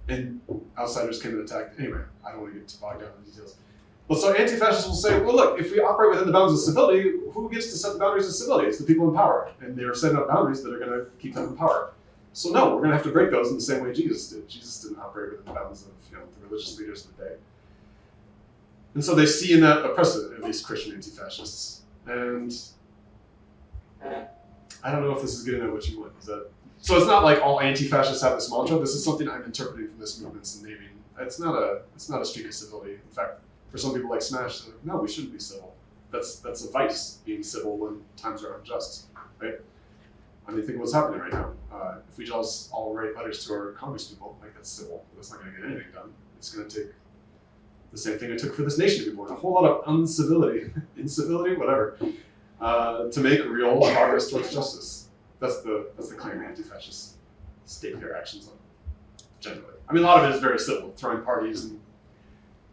And outsiders came and attacked. Anyway, I don't want to get too bogged down in the details. Well, so anti-fascists will say, well, look, if we operate within the bounds of civility, who gets to set the boundaries of civility? It's the people in power. And they're setting up boundaries that are going to keep them in power. So no, we're going to have to break those in the same way Jesus did. Jesus didn't operate within the bounds of the religious leaders of the day. And so they see in that a precedent, at least Christian anti-fascists. And I don't know if this is getting at what you want. So it's not like all anti-fascists have this mantra. This is something I'm interpreting from this movement's naming. It's not a streak of civility. In fact, for some people like Smash, they're like, no, we shouldn't be civil. That's a vice, being civil when times are unjust, right? I mean, think of what's happening right now. If we just all write letters to our congresspeople, like that's civil, but that's not going to get anything done. It's going to take the same thing it took for this nation to be born, a whole lot of uncivility, incivility, whatever, to make real progress towards justice. That's the claim anti-fascists stake their actions on, generally. I mean, a lot of it is very civil, throwing parties and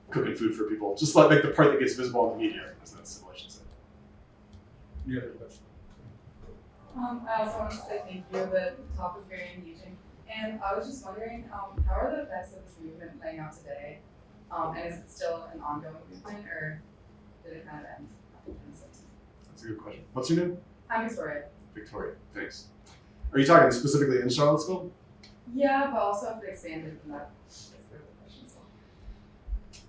cooking food for people, just like the part that gets visible in the media. That's not civil, I should say. Any other questions? I also wanted to say thank you. The talk was very engaging. And I was just wondering, how are the effects of this movement playing out today? And is it still an ongoing movement, or did it kind of end after 2016? That's a good question. What's your name? I'm Victoria. Victoria. Thanks. Are you talking specifically in Charlottesville? Yeah, but also if it expanded from that, is the question. So.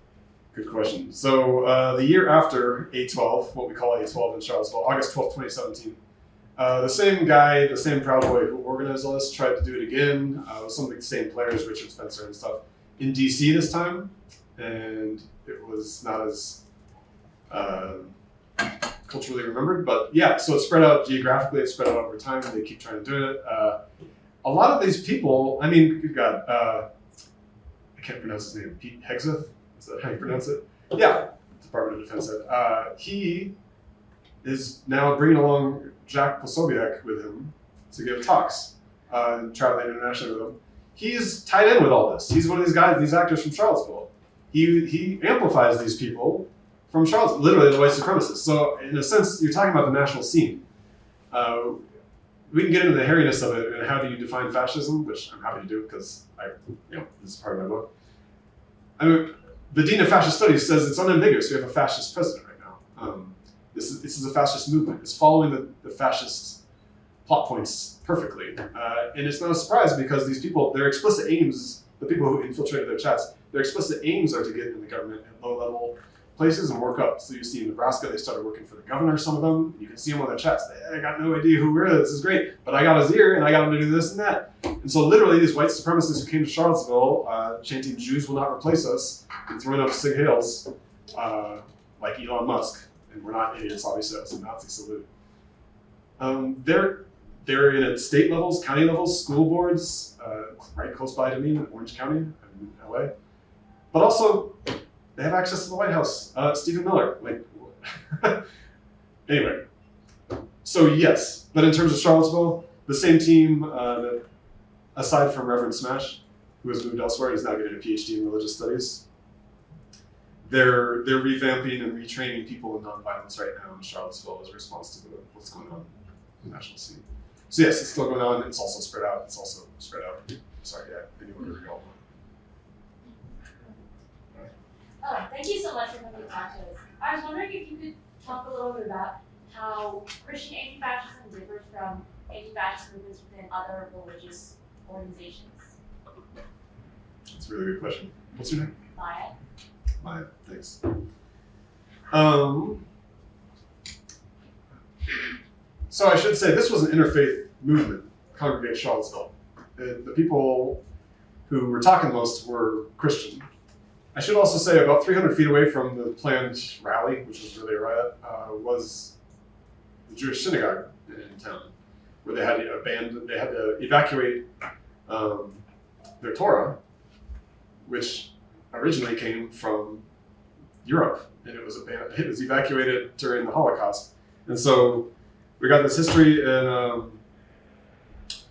Good question. So the year after 8/12, what we call 8/12 in Charlottesville, August 12th, 2017, the same guy, the same Proud Boy who organized all this, tried to do it again with some of the same players, Richard Spencer and stuff, in DC this time, and it was not as culturally remembered, but yeah, so it spread out geographically, it spread out over time, and they keep trying to do it. A lot of these people, I mean, good God, I can't pronounce his name, Pete Hegseth, is that how you pronounce it? Yeah, Department of Defense said. He is now bringing along Jack Posobiec with him to give talks and traveling internationally with him. He's tied in with all this. He's one of these guys, these actors from Charlottesville. He amplifies these people from Charlottesville, literally the white supremacists. So in a sense, you're talking about the national scene. We can get into the hairiness of it and how do you define fascism, which I'm happy to do because this is part of my book. I mean, the Dean of Fascist Studies says it's unambiguous. We have a fascist president right now. This is a fascist movement. It's following the fascist plot points perfectly. And it's not a surprise because these people, their explicit aims, the people who infiltrated their chats, their explicit aims are to get in the government at low-level places and work up. So you see in Nebraska, they started working for the governor, some of them. You can see them on their chats. I got no idea who we're, this is great, but I got his ear and I got him to do this and that. And so literally these white supremacists who came to Charlottesville chanting, Jews will not replace us, and throwing up sig hails like Elon Musk. And we're not idiots, obviously, that's a Nazi salute. They're in at state levels, county levels, school boards, right close by to me in Orange County, I'm in LA. But also, they have access to the White House. Stephen Miller, anyway. So yes, but in terms of Charlottesville, the same team that, aside from Reverend Smash, who has moved elsewhere, is now getting a PhD in religious studies. They're revamping and retraining people in nonviolence right now in Charlottesville as a response to what's going on in the national scene. So yes, it's still going on. It's also spread out. Sorry, yeah, anyone who recall. Thank you so much for coming to talk to us. I was wondering if you could talk a little bit about how Christian anti-fascism differs from anti-fascist movements within other religious organizations. That's a really good question. What's your name? Maya. Maya, thanks. So I should say this was an interfaith movement, Congregate Charlottesville. The people who were talking most were Christian. I should also say about 300 feet away from the planned rally, which was really a riot, was the Jewish synagogue in town, where they had to evacuate their Torah, which originally came from Europe, and it was evacuated during the Holocaust. And so we got this history, and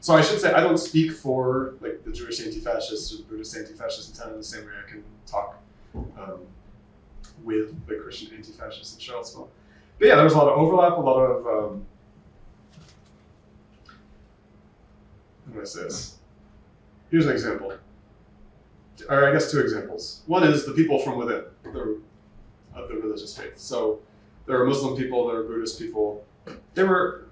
so I should say I don't speak for like the Jewish anti-fascists or the Buddhist anti-fascists in town in the same way I can talk with the Christian anti-fascists in Charlottesville. But yeah, there was a lot of overlap, a lot of how do I say this? Here's an example. Or I guess two examples. One is the people from within of the religious faith. So there are Muslim people, there are Buddhist people. There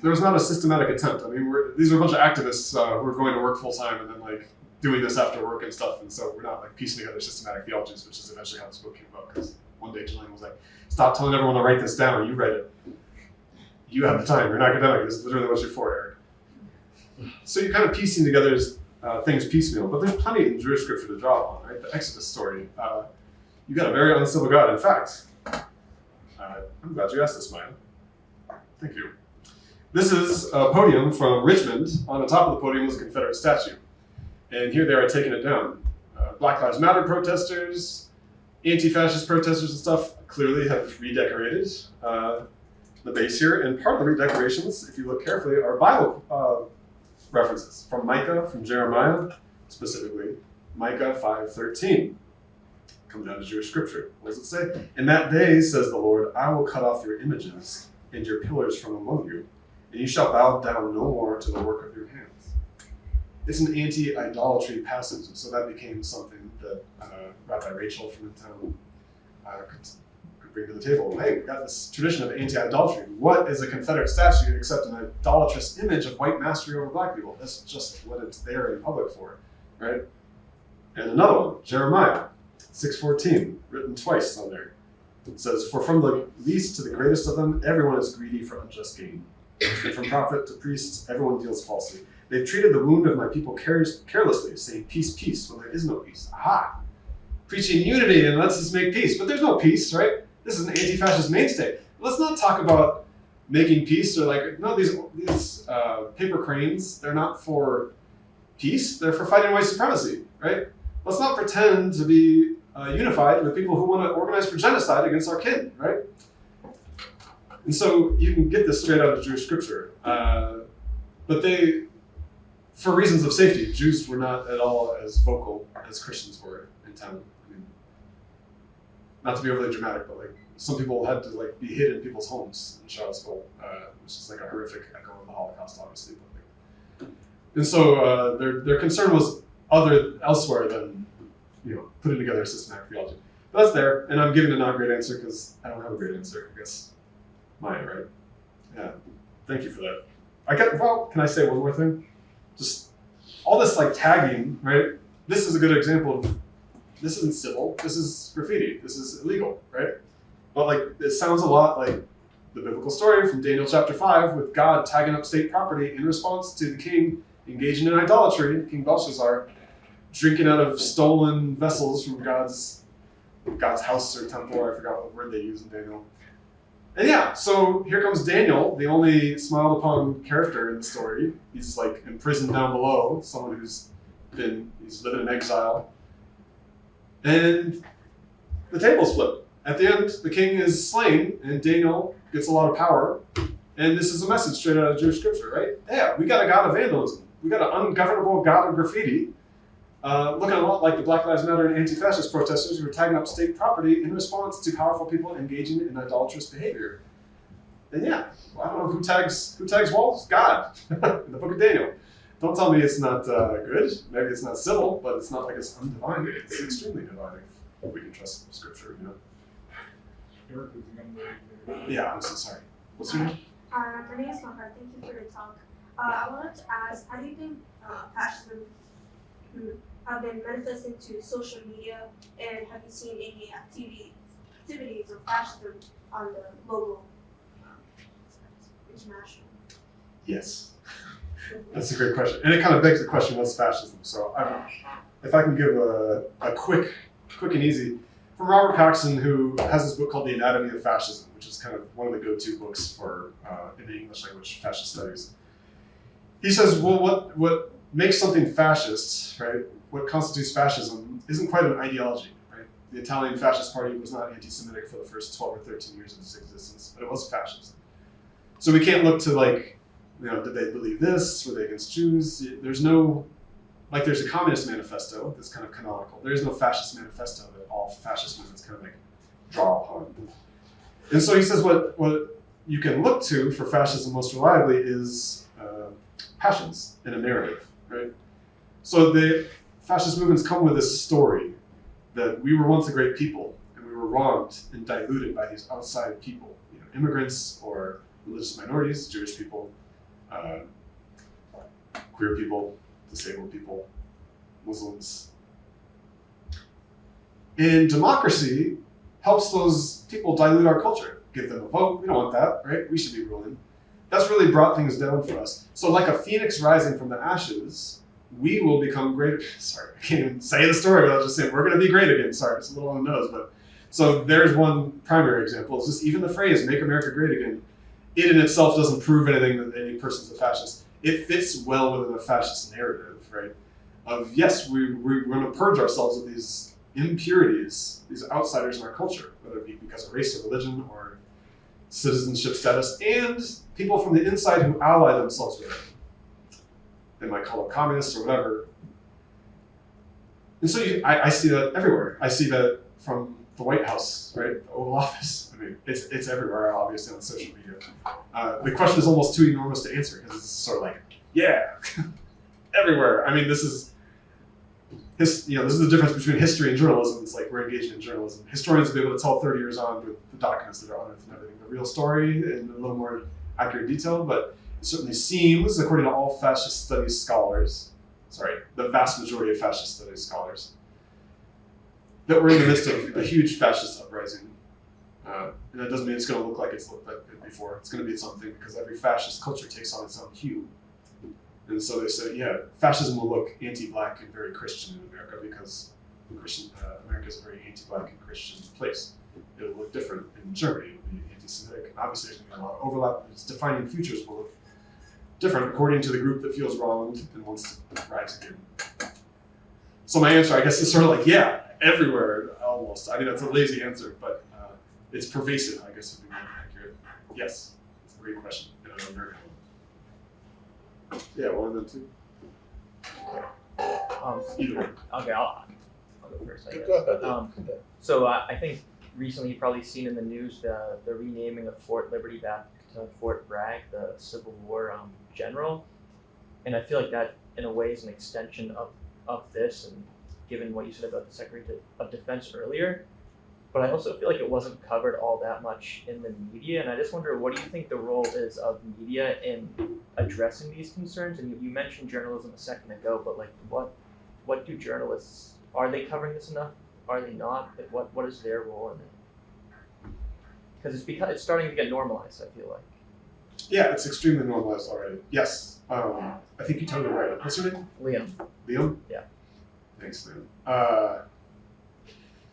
was not a systematic attempt. I mean, these are a bunch of activists who are going to work full time and then like doing this after work and stuff. And so we're not like piecing together systematic theologies, which is eventually how this book came about. Because one day Jelaine was like, "Stop telling everyone to write this down. You write it. You have the time. You're an academic. This is literally what you're for, Eric." So you're kind of piecing together things piecemeal, but there's plenty in Jewish scripture to draw on, right? The Exodus story. You got a very uncivil God. In fact, I'm glad you asked this, Maya. Thank you. This is a podium from Richmond. On the top of the podium was a Confederate statue. And here they are taking it down. Black Lives Matter protesters, anti-fascist protesters and stuff clearly have redecorated the base here. And part of the redecorations, if you look carefully, are Bible references from Micah, from Jeremiah, specifically Micah 5:13. Coming out of Jewish scripture. What does it say? "In that day, says the Lord, I will cut off your images and your pillars from among you, and you shall bow down no more to the work of your hands." It's an anti-idolatry passage, and so that became something that Rabbi Rachel from the town could bring to the table. Hey, we've got this tradition of anti-idolatry. What is a Confederate statue except an idolatrous image of white mastery over black people? That's just what it's there in public for, right? And another one, Jeremiah 6:14, written twice on there. It says, "For from the least to the greatest of them, everyone is greedy for unjust gain. And from prophet to priest, everyone deals falsely. They've treated the wound of my people carelessly, saying peace, peace, when there is no peace." Aha! Preaching unity and let's just make peace, but there's no peace, right? This is an anti-fascist mainstay. Let's not talk about making peace or like, no, these paper cranes, they're not for peace, they're for fighting white supremacy, right? Let's not pretend to be unified with people who want to organize for genocide against our kin, right? And so you can get this straight out of Jewish scripture. But they, for reasons of safety, Jews were not at all as vocal as Christians were in town. I mean, not to be overly dramatic, but like some people had to like be hid in people's homes in Charlottesville, which is like a horrific echo of the Holocaust, obviously. But, like, and so their concern was elsewhere than putting together a systematic theology. But that's there, and I'm giving a not great answer because I don't have a great answer. I guess mine, right? Yeah. Thank you for that. Can I say one more thing? Just all this like tagging, right? This is a good example of, this isn't civil, this is graffiti, this is illegal, right? But like, it sounds a lot like the biblical story from Daniel chapter 5 with God tagging up state property in response to the king engaging in idolatry, King Belshazzar, drinking out of stolen vessels from God's house or temple, or I forgot what word they use in Daniel. And yeah, so here comes Daniel, the only smiled upon character in the story. He's like imprisoned down below, someone he's living in exile. And the tables flip. At the end, the king is slain, and Daniel gets a lot of power. And this is a message straight out of Jewish scripture, right? Yeah, we got a god of vandalism. We got an ungovernable god of graffiti. Looking a lot like the Black Lives Matter and anti-fascist protesters who were tagging up state property in response to powerful people engaging in idolatrous behavior. And yeah, well, I don't know who tags walls? God, in the book of Daniel. Don't tell me it's not good. Maybe it's not civil, but it's not like it's undivine. It's extremely divine if we can trust scripture, Yeah, I'm so sorry. What's your name? My name is Mahar. Thank you for your talk. I wanted to ask, how do you think fascism have been manifested to social media, and have you seen any activities of fascism on the global, international? Yes. That's a great question. And it kind of begs the question, what's fascism? So if I can give a quick and easy, from Robert Coxon, who has this book called The Anatomy of Fascism, which is kind of one of the go-to books for in the English language fascist studies. He says, well, what makes something fascist, right? What constitutes fascism isn't quite an ideology, right? The Italian Fascist Party was not anti-Semitic for the first 12 or 13 years of its existence, but it was fascist. So we can't look to like, did they believe this? Were they against Jews? There's no, like there's a communist manifesto that's kind of canonical. There is no fascist manifesto that all fascist movements kind of like draw upon. And so he says what you can look to for fascism most reliably is passions in a narrative, right? So the fascist movements come with this story that we were once a great people and we were wronged and diluted by these outside people, immigrants or religious minorities, Jewish people, queer people, disabled people, Muslims. And democracy helps those people dilute our culture, give them a vote. We don't want that, right? We should be ruling. That's really brought things down for us. So like a phoenix rising from the ashes, we will become great. Sorry, I can't even say the story without just saying we're going to be great again. Sorry, it's a little on the nose, but so there's one primary example. It's just even the phrase "make America great again." It in itself doesn't prove anything that any person's a fascist. It fits well within a fascist narrative, right? Of yes, we're going to purge ourselves of these impurities, these outsiders in our culture, whether it be because of race or religion or citizenship status, and people from the inside who ally themselves with it. They might call them communists or whatever. And so I see that everywhere. I see that from the White House, right? The Oval Office. I mean, it's everywhere, obviously, on social media. The question is almost too enormous to answer because it's sort of like, yeah, everywhere. I mean, this is the difference between history and journalism. It's like we're engaged in journalism. Historians will be able to tell 30 years on with the documents that are unearthed and everything, the real story in a little more accurate detail, but it certainly seems, according to all fascist studies scholars, the vast majority of fascist studies scholars, that we're in the midst of a huge fascist uprising. And that doesn't mean it's going to look like it's looked like it before. It's going to be something because every fascist culture takes on its own hue. And so they say, yeah, fascism will look anti-black and very Christian in America because America is a very anti-black and Christian place. It'll look different in Germany. It'll be anti-Semitic. And obviously, there's going to be a lot of overlap. Its defining features will look different according to the group that feels wronged and wants to rise again. So my answer, I guess, is sort of like, yeah, everywhere almost. I mean, that's a lazy answer, but it's pervasive, I guess, would be more accurate. Yes, it's a great question. Yeah, one of them too. Either way. Okay, I'll go first, I guess. Go ahead. So I think recently you've probably seen in the news the renaming of Fort Liberty back to Fort Bragg, the Civil War general. And I feel like that, in a way, is an extension of this, and given what you said about the Secretary of Defense earlier. But I also feel like it wasn't covered all that much in the media, and I just wonder, what do you think the role is of media in addressing these concerns? And you mentioned journalism a second ago, but like, what do journalists, are they covering this enough? Are they not? Like, what is their role in it? Because it's starting to get normalized, I feel like. Yeah, it's extremely normalized already. Yes, I think you totally right. What's your name? Liam. Liam? Yeah. Thanks, Liam.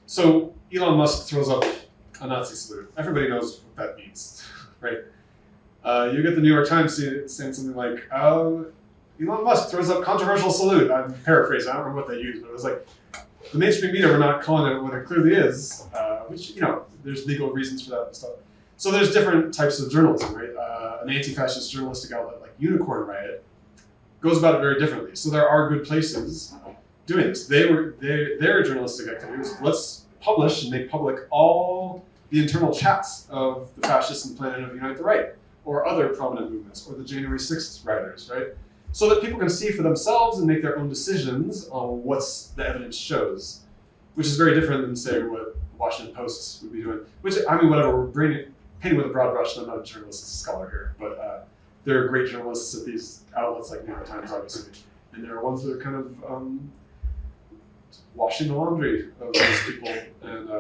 So Elon Musk throws up a Nazi salute. Everybody knows what that means, right? You get the New York Times saying something like, Elon Musk throws up controversial salute. I'm paraphrasing, I don't remember what they used, but it was like, the mainstream media were not calling it what it clearly is, which, there's legal reasons for that and stuff. So there's different types of journalism, right? An anti-fascist journalistic outlet like Unicorn Riot goes about it very differently. So there are good places doing this. Their journalistic activity was, let's publish and make public all the internal chats of the fascists and Planet of Unite the Right, or other prominent movements, or the January 6th rioters, right? So that people can see for themselves and make their own decisions on what's the evidence shows, which is very different than, say, what the Washington Post would be doing. Which, I mean, whatever, we're painting with a broad brush, I'm not a journalist, a scholar here, but there are great journalists at these outlets like New York Times, obviously, and there are ones that are kind of washing the laundry of those people, and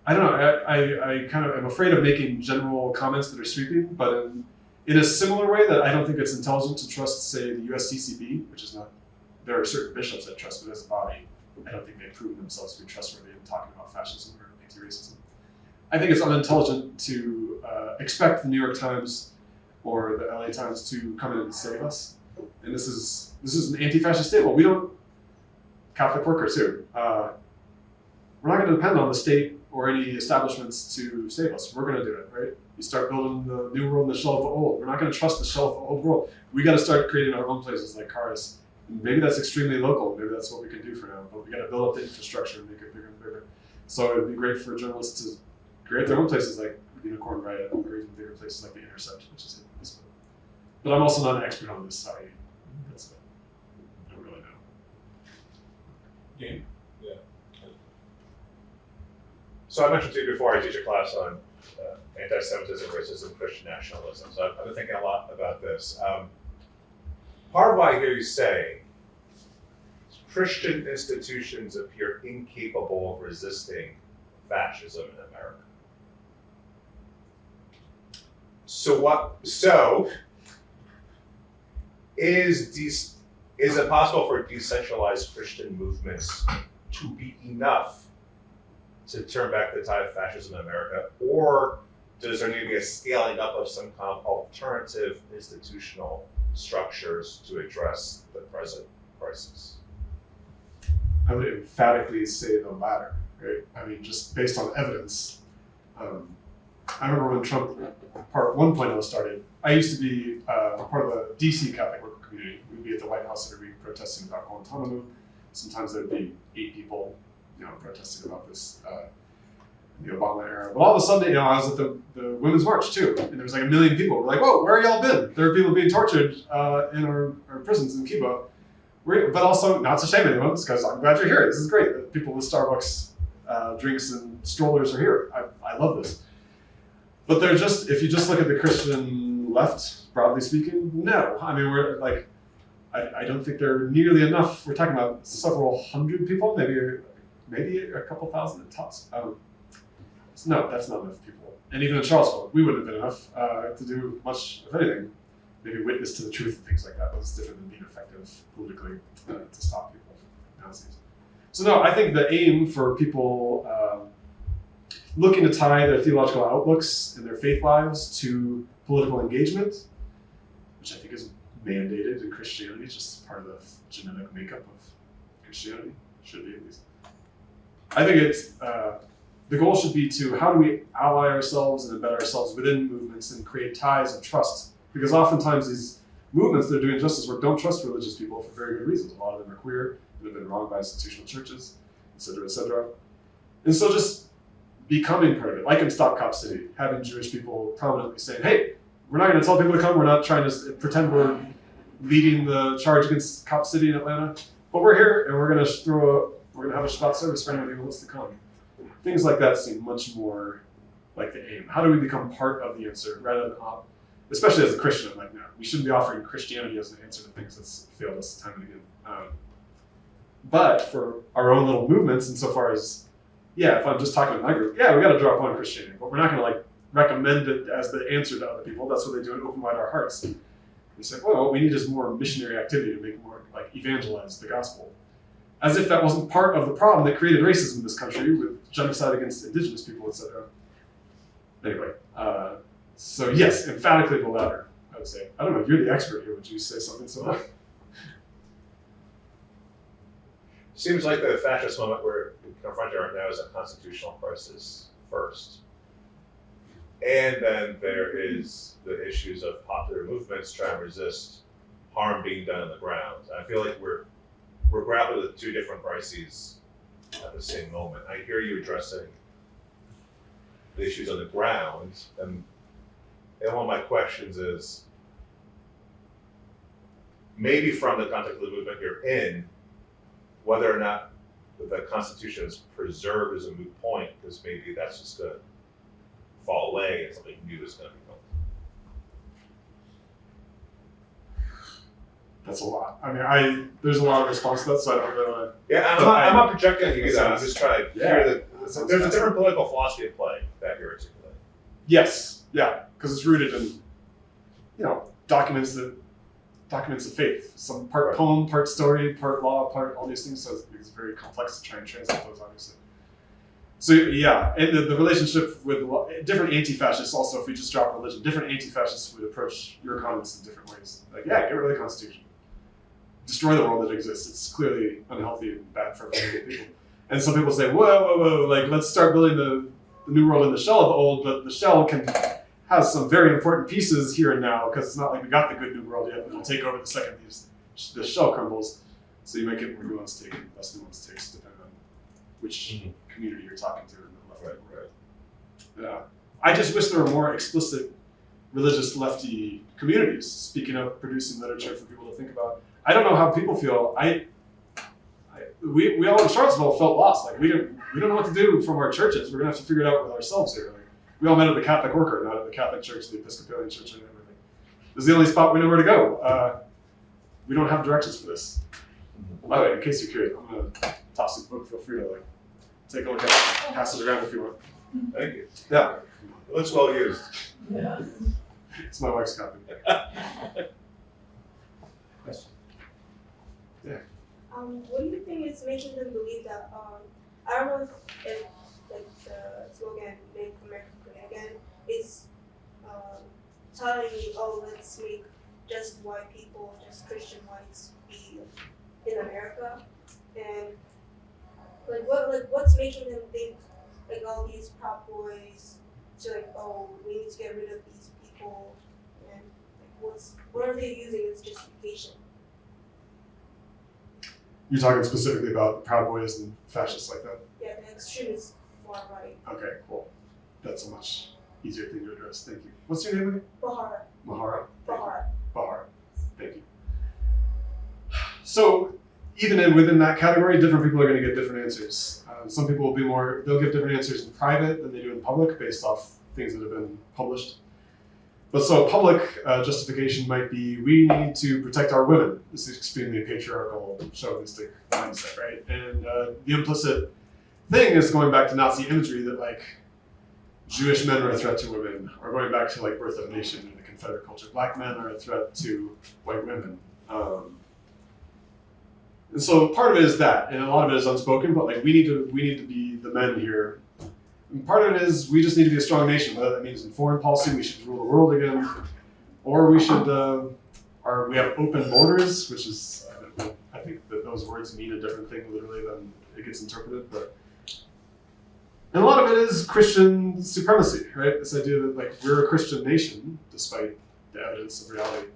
I don't know, I kind of am afraid of making general comments that are sweeping, but in a similar way that I don't think it's intelligent to trust, say, the USCCB, which is not, there are certain bishops I trust, but as a body, I don't think they've proven themselves to be trustworthy in talking about fascism or anti-racism. I think it's unintelligent to expect the New York Times or the LA Times to come in and save us. And this is an anti-fascist statement. We don't, Catholic workers too. We're not going to depend on the state or any establishments to save us. We're going to do it, right? You start building the new world in the shell of the old. We're not going to trust the shell of the old world. We got to start creating our own places like Caris. Maybe that's extremely local. Maybe that's what we can do for now. But we got to build up the infrastructure and make it bigger and bigger. So it would be great for journalists to create their own places like Unicorn Riot, or even bigger places like The Intercept, which is in this book. But I'm also not an expert on this side. I don't really know. Game? Yeah. So I mentioned to you before, I teach a class on anti-Semitism, racism, Christian nationalism. So I've been thinking a lot about this. Part of what I hear you say, Christian institutions appear incapable of resisting fascism in America. So is it possible for decentralized Christian movements to be enough to turn back the tide of fascism in America, or does there need to be a scaling up of some kind of alternative institutional structures to address the present crisis? I would emphatically say the latter, right? I mean, just based on evidence. I remember when Trump Part 1.0 started, I used to be part of the DC Catholic worker community. We'd be at the White House every week protesting about Guantanamo. Sometimes there'd be 8 people, protesting about this. the Obama era. But all of a sudden, I was at the Women's March too, and there was like 1 million people. We're like, whoa, where y'all been? There are people being tortured in our prisons in Cuba. But also, not to shame anyone, because I'm glad you're here. This is great that people with Starbucks drinks and strollers are here. I love this. But they're just, if you just look at the Christian left, broadly speaking, no. I mean, we're like, I don't think there are nearly enough. We're talking about several hundred people, maybe a couple thousand at tops. No, that's not enough people. And even in Charlottesville, we wouldn't have been enough to do much of anything. Maybe witness to the truth and things like that was different than being effective politically to stop people nowadays. So no, I think the aim for people looking to tie their theological outlooks and their faith lives to political engagement, which I think is mandated in Christianity, just part of the genetic makeup of Christianity, should be at least. I think it's the goal should be to how do we ally ourselves and embed ourselves within movements and create ties of trust. Because oftentimes these movements that are doing justice work don't trust religious people for very good reasons. A lot of them are queer, that have been wronged by institutional churches, et cetera, et cetera. And so just becoming part of it, like in Stop Cop City, having Jewish people prominently saying, hey, we're not going to tell people to come, we're not trying to pretend we're leading the charge against Cop City in Atlanta, but we're here and we're going to have a Shabbat service for anybody who wants to come. Things like that seem much more like the aim. How do we become part of the answer rather than especially as a Christian, like, no, we shouldn't be offering Christianity as an answer to things that's failed us time and again. But for our own little movements, insofar as, if I'm just talking to my group, we got to draw upon Christianity, but we're not going to recommend it as the answer to other people. That's what they do and open wide our hearts. They say, well, what we need is more missionary activity to make more, evangelize the gospel. As if that wasn't part of the problem that created racism in this country with genocide against indigenous people, etc. Anyway, so yes, emphatically the latter, I would say. I don't know, you're the expert here, would you say something similar? Seems like the fascist moment we're confronting right now is a constitutional crisis first. And then there is the issues of popular movements trying to resist harm being done on the ground. I feel like we're grappling with two different crises at the same moment. I hear you addressing the issues on the ground, and one of my questions is, maybe from the context of the movement you're in, whether or not the Constitution is preserved is a moot point, because maybe that's just going to fall away and something new is going to be built. That's a lot. I mean, there's a lot of response to that, so I don't know. Yeah, I'm not projecting you that. I'm just trying to hear that there's a different political philosophy at play that you're articulating. Yes, because it's rooted in, documents of faith. Some part poem, part story, part law, part all these things. So it's very complex to try and translate those, obviously. So and the relationship with different anti-fascists also, if we just drop religion, different anti-fascists would approach your comments in different ways. Like, get rid of the Constitution. Destroy the world that exists. It's clearly unhealthy and bad for many people. And some people say, whoa, let's start building the new world in the shell of the old, but the shell has some very important pieces here and now, because it's not like we got the good new world yet, but it'll take over the second the shell crumbles. So you might get more nuanced take and less nuanced takes, depending on which community you're talking to in the left and right. Yeah. I just wish there were more explicit religious lefty communities speaking up, producing literature for people to think about. I don't know how people feel. We all in Charlottesville felt lost. Like we don't know what to do from our churches. We're gonna have to figure it out with ourselves here. Like, we all met at the Catholic Worker, not at the Catholic Church, the Episcopalian Church, and everything. This is the only spot we know where to go. We don't have directions for this. By the way, in case you're curious, I'm gonna toss this book. Feel free to take a look at it, pass it around if you want. Thank you. Yeah, It looks well used. Yeah. it's my wife's copy. What do you think is making them believe that? I don't know if the slogan "Make America Great Again" is telling you, let's make just white people, just Christian whites, be in America, and what's making them think all these Proud Boys to we need to get rid of these people, and what are they using as justification? You're talking specifically about Proud Boys and fascists like that? Yeah, the extremist far right. Okay, cool. That's a much easier thing to address. Thank you. What's your name again? Bahara. Mahara. Bahara. Bahar. Thank you. So even within that category, different people are going to get different answers. Some people will be they'll give different answers in private than they do in public based off things that have been published. But so public justification might be, we need to protect our women. This is extremely patriarchal, chauvinistic mindset, right? And the implicit thing is going back to Nazi imagery that like Jewish men are a threat to women, or going back to like Birth of a Nation and the Confederate culture. Black men are a threat to white women. And so part of it is that, and a lot of it is unspoken, but like we need to be the men here. And part of it is we just need to be a strong nation, whether that means in foreign policy we should rule the world again, or we should, or we have open borders, which is, I think that those words mean a different thing literally than it gets interpreted, but. And a lot of it is Christian supremacy, right? This idea that like we're a Christian nation, despite the evidence of reality,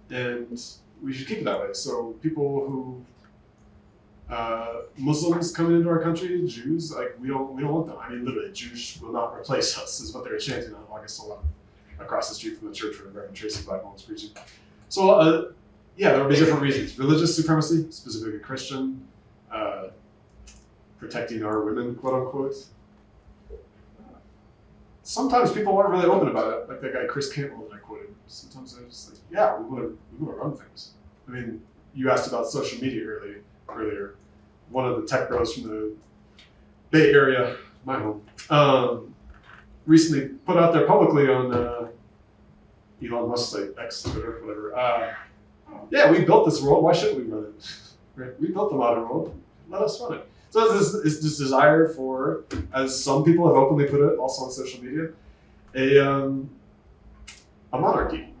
and we should keep it that way. So people who Muslims coming into our country, Jews, like we don't want them. I mean, literally, Jews will not replace us, is what they were chanting on August 11th, across the street from the church where Reverend Traci Blackmon was preaching. So yeah, there will be different reasons: religious supremacy, specifically Christian, protecting our women, quote unquote. Sometimes people aren't really open about it, like that guy Chris Campbell that I quoted. Sometimes they're just like, yeah, we want to run things. I mean, you asked about social media earlier. One of the tech bros from the Bay Area, my home, recently put out there publicly on Elon Musk's site, X, Twitter, whatever. Yeah, we built this world. Why shouldn't we run it? Right? We built the modern world. Let us run it. So there's this desire for, as some people have openly put it, also on social media, a monarchy.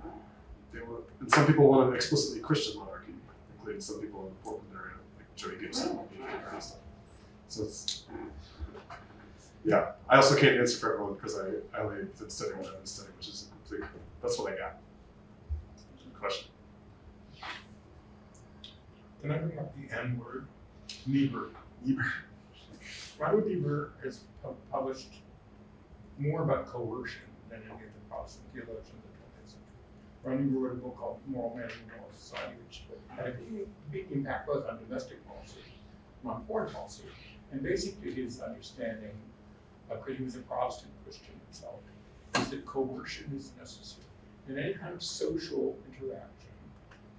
And some people want an explicitly Christian monarchy, including some people in the Portland area, like Joey Gibson and stuff. So it's, yeah. I also can't answer for everyone because I only been studying what I've been studying, which is complete. That's what I got. Good question. Can I bring up the N word? Niebuhr. Robert Niebuhr has published more about coercion than any of the Protestant theologians of the 20th century. Ron Niebuhr wrote a book called Moral Man and Moral Society, which had a big impact both on domestic policy and on foreign policy. And basically his understanding, because he was a Protestant Christian himself, is that coercion is necessary. In any kind of social interaction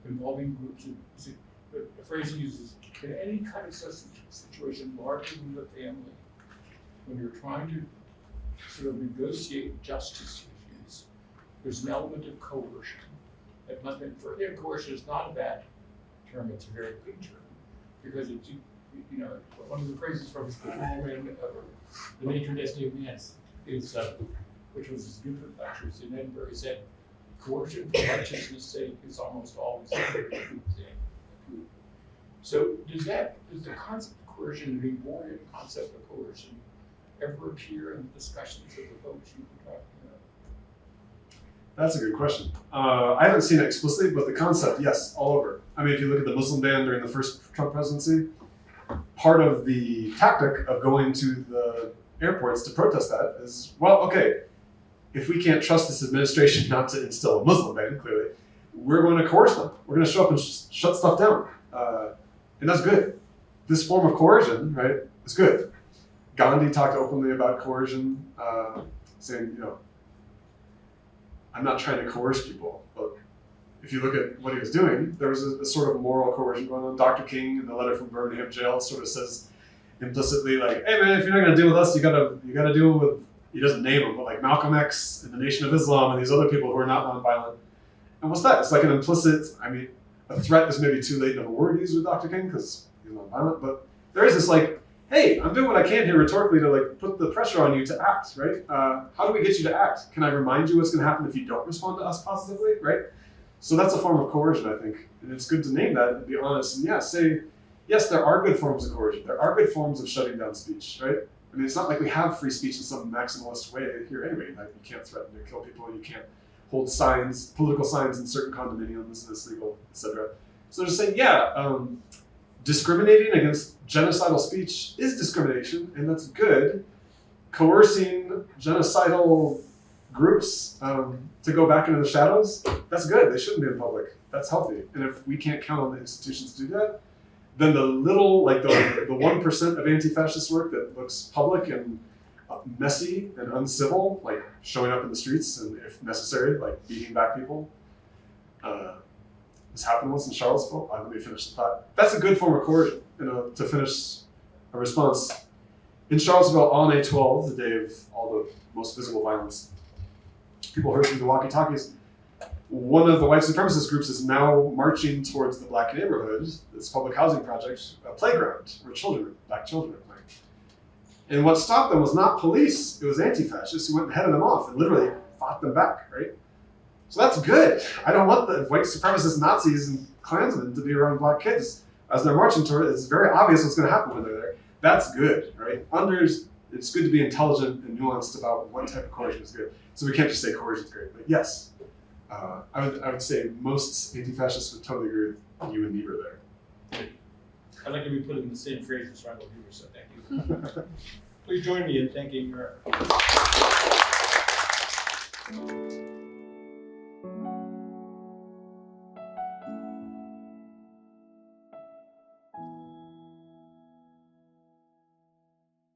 involving groups, the phrase he uses, in any kind of situation larger than the family, when you're trying to sort of negotiate justice issues, there's an element of coercion. That must be, for him, coercion is not a bad term, it's a very good term, because it's, you know, one of the phrases from his book, The Nature and Destiny of Man, is, which was his Gifford lectures in Edinburgh, he said, coercion for righteousness' sake is almost always a very good thing. So does the concept of coercion, the Niebuhrian concept of coercion, ever appear in the discussions of the folks you were talking about? That's a good question. I haven't seen it explicitly, but the concept, yes, all over. I mean, if you look at the Muslim ban during the first Trump presidency, part of the tactic of going to the airports to protest that is, well, okay, if we can't trust this administration not to instill a Muslim ban, clearly, we're going to coerce them. We're going to show up and shut stuff down. And that's good. This form of coercion, right, is good. Gandhi talked openly about coercion, saying, you know, I'm not trying to coerce people, but if you look at what he was doing, there was a sort of moral coercion going on. Dr. King, in the letter from Birmingham jail, sort of says implicitly, like, hey man, if you're not going to deal with us, you gotta deal with, he doesn't name them, but like Malcolm X and the Nation of Islam and these other people who are not nonviolent. And what's that? It's like an implicit, I mean, a threat is maybe too late of a word used with Dr. King because he's nonviolent, but there is this like, hey, I'm doing what I can here rhetorically to like put the pressure on you to act, right? How do we get you to act? Can I remind you what's going to happen if you don't respond to us positively, right? So that's a form of coercion, I think, and it's good to name that and be honest and say, yes, there are good forms of coercion. There are good forms of shutting down speech, right? I mean, it's not like we have free speech in some maximalist way here anyway. Like you can't threaten to kill people, you can't hold signs, political signs in certain condominiums, and it's legal, etc. So they're just saying, discriminating against genocidal speech is discrimination, and that's good. coercing genocidal groups to go back into the shadows, that's good. They shouldn't be in public. That's healthy. And if we can't count on the institutions to do that, then the little, like the 1% of anti-fascist work that looks public and messy and uncivil, like showing up in the streets and if necessary, like beating back people. This happened once in Charlottesville. Let me finish the thought. That's a good form of coercion, to finish a response. In Charlottesville on A12, the day of all the most visible violence, people heard through the walkie-talkies, one of the white supremacist groups is now marching towards the black neighborhood, this public housing project, a playground where black children are playing. And what stopped them was not police, it was anti-fascists who went and headed them off and literally fought them back, right? So that's good. I don't want the white supremacist Nazis and Klansmen to be around black kids as they're marching toward it. It's very obvious what's going to happen when they're there. That's good, right? It's good to be intelligent and nuanced about what type of coercion is good. So we can't just say coercion is great, but yes. I would say most anti-fascists would totally agree with you and Niebuhr there. I'd like to be put in the same phrase as Randall Huber, so thank you. Please join me in thanking her.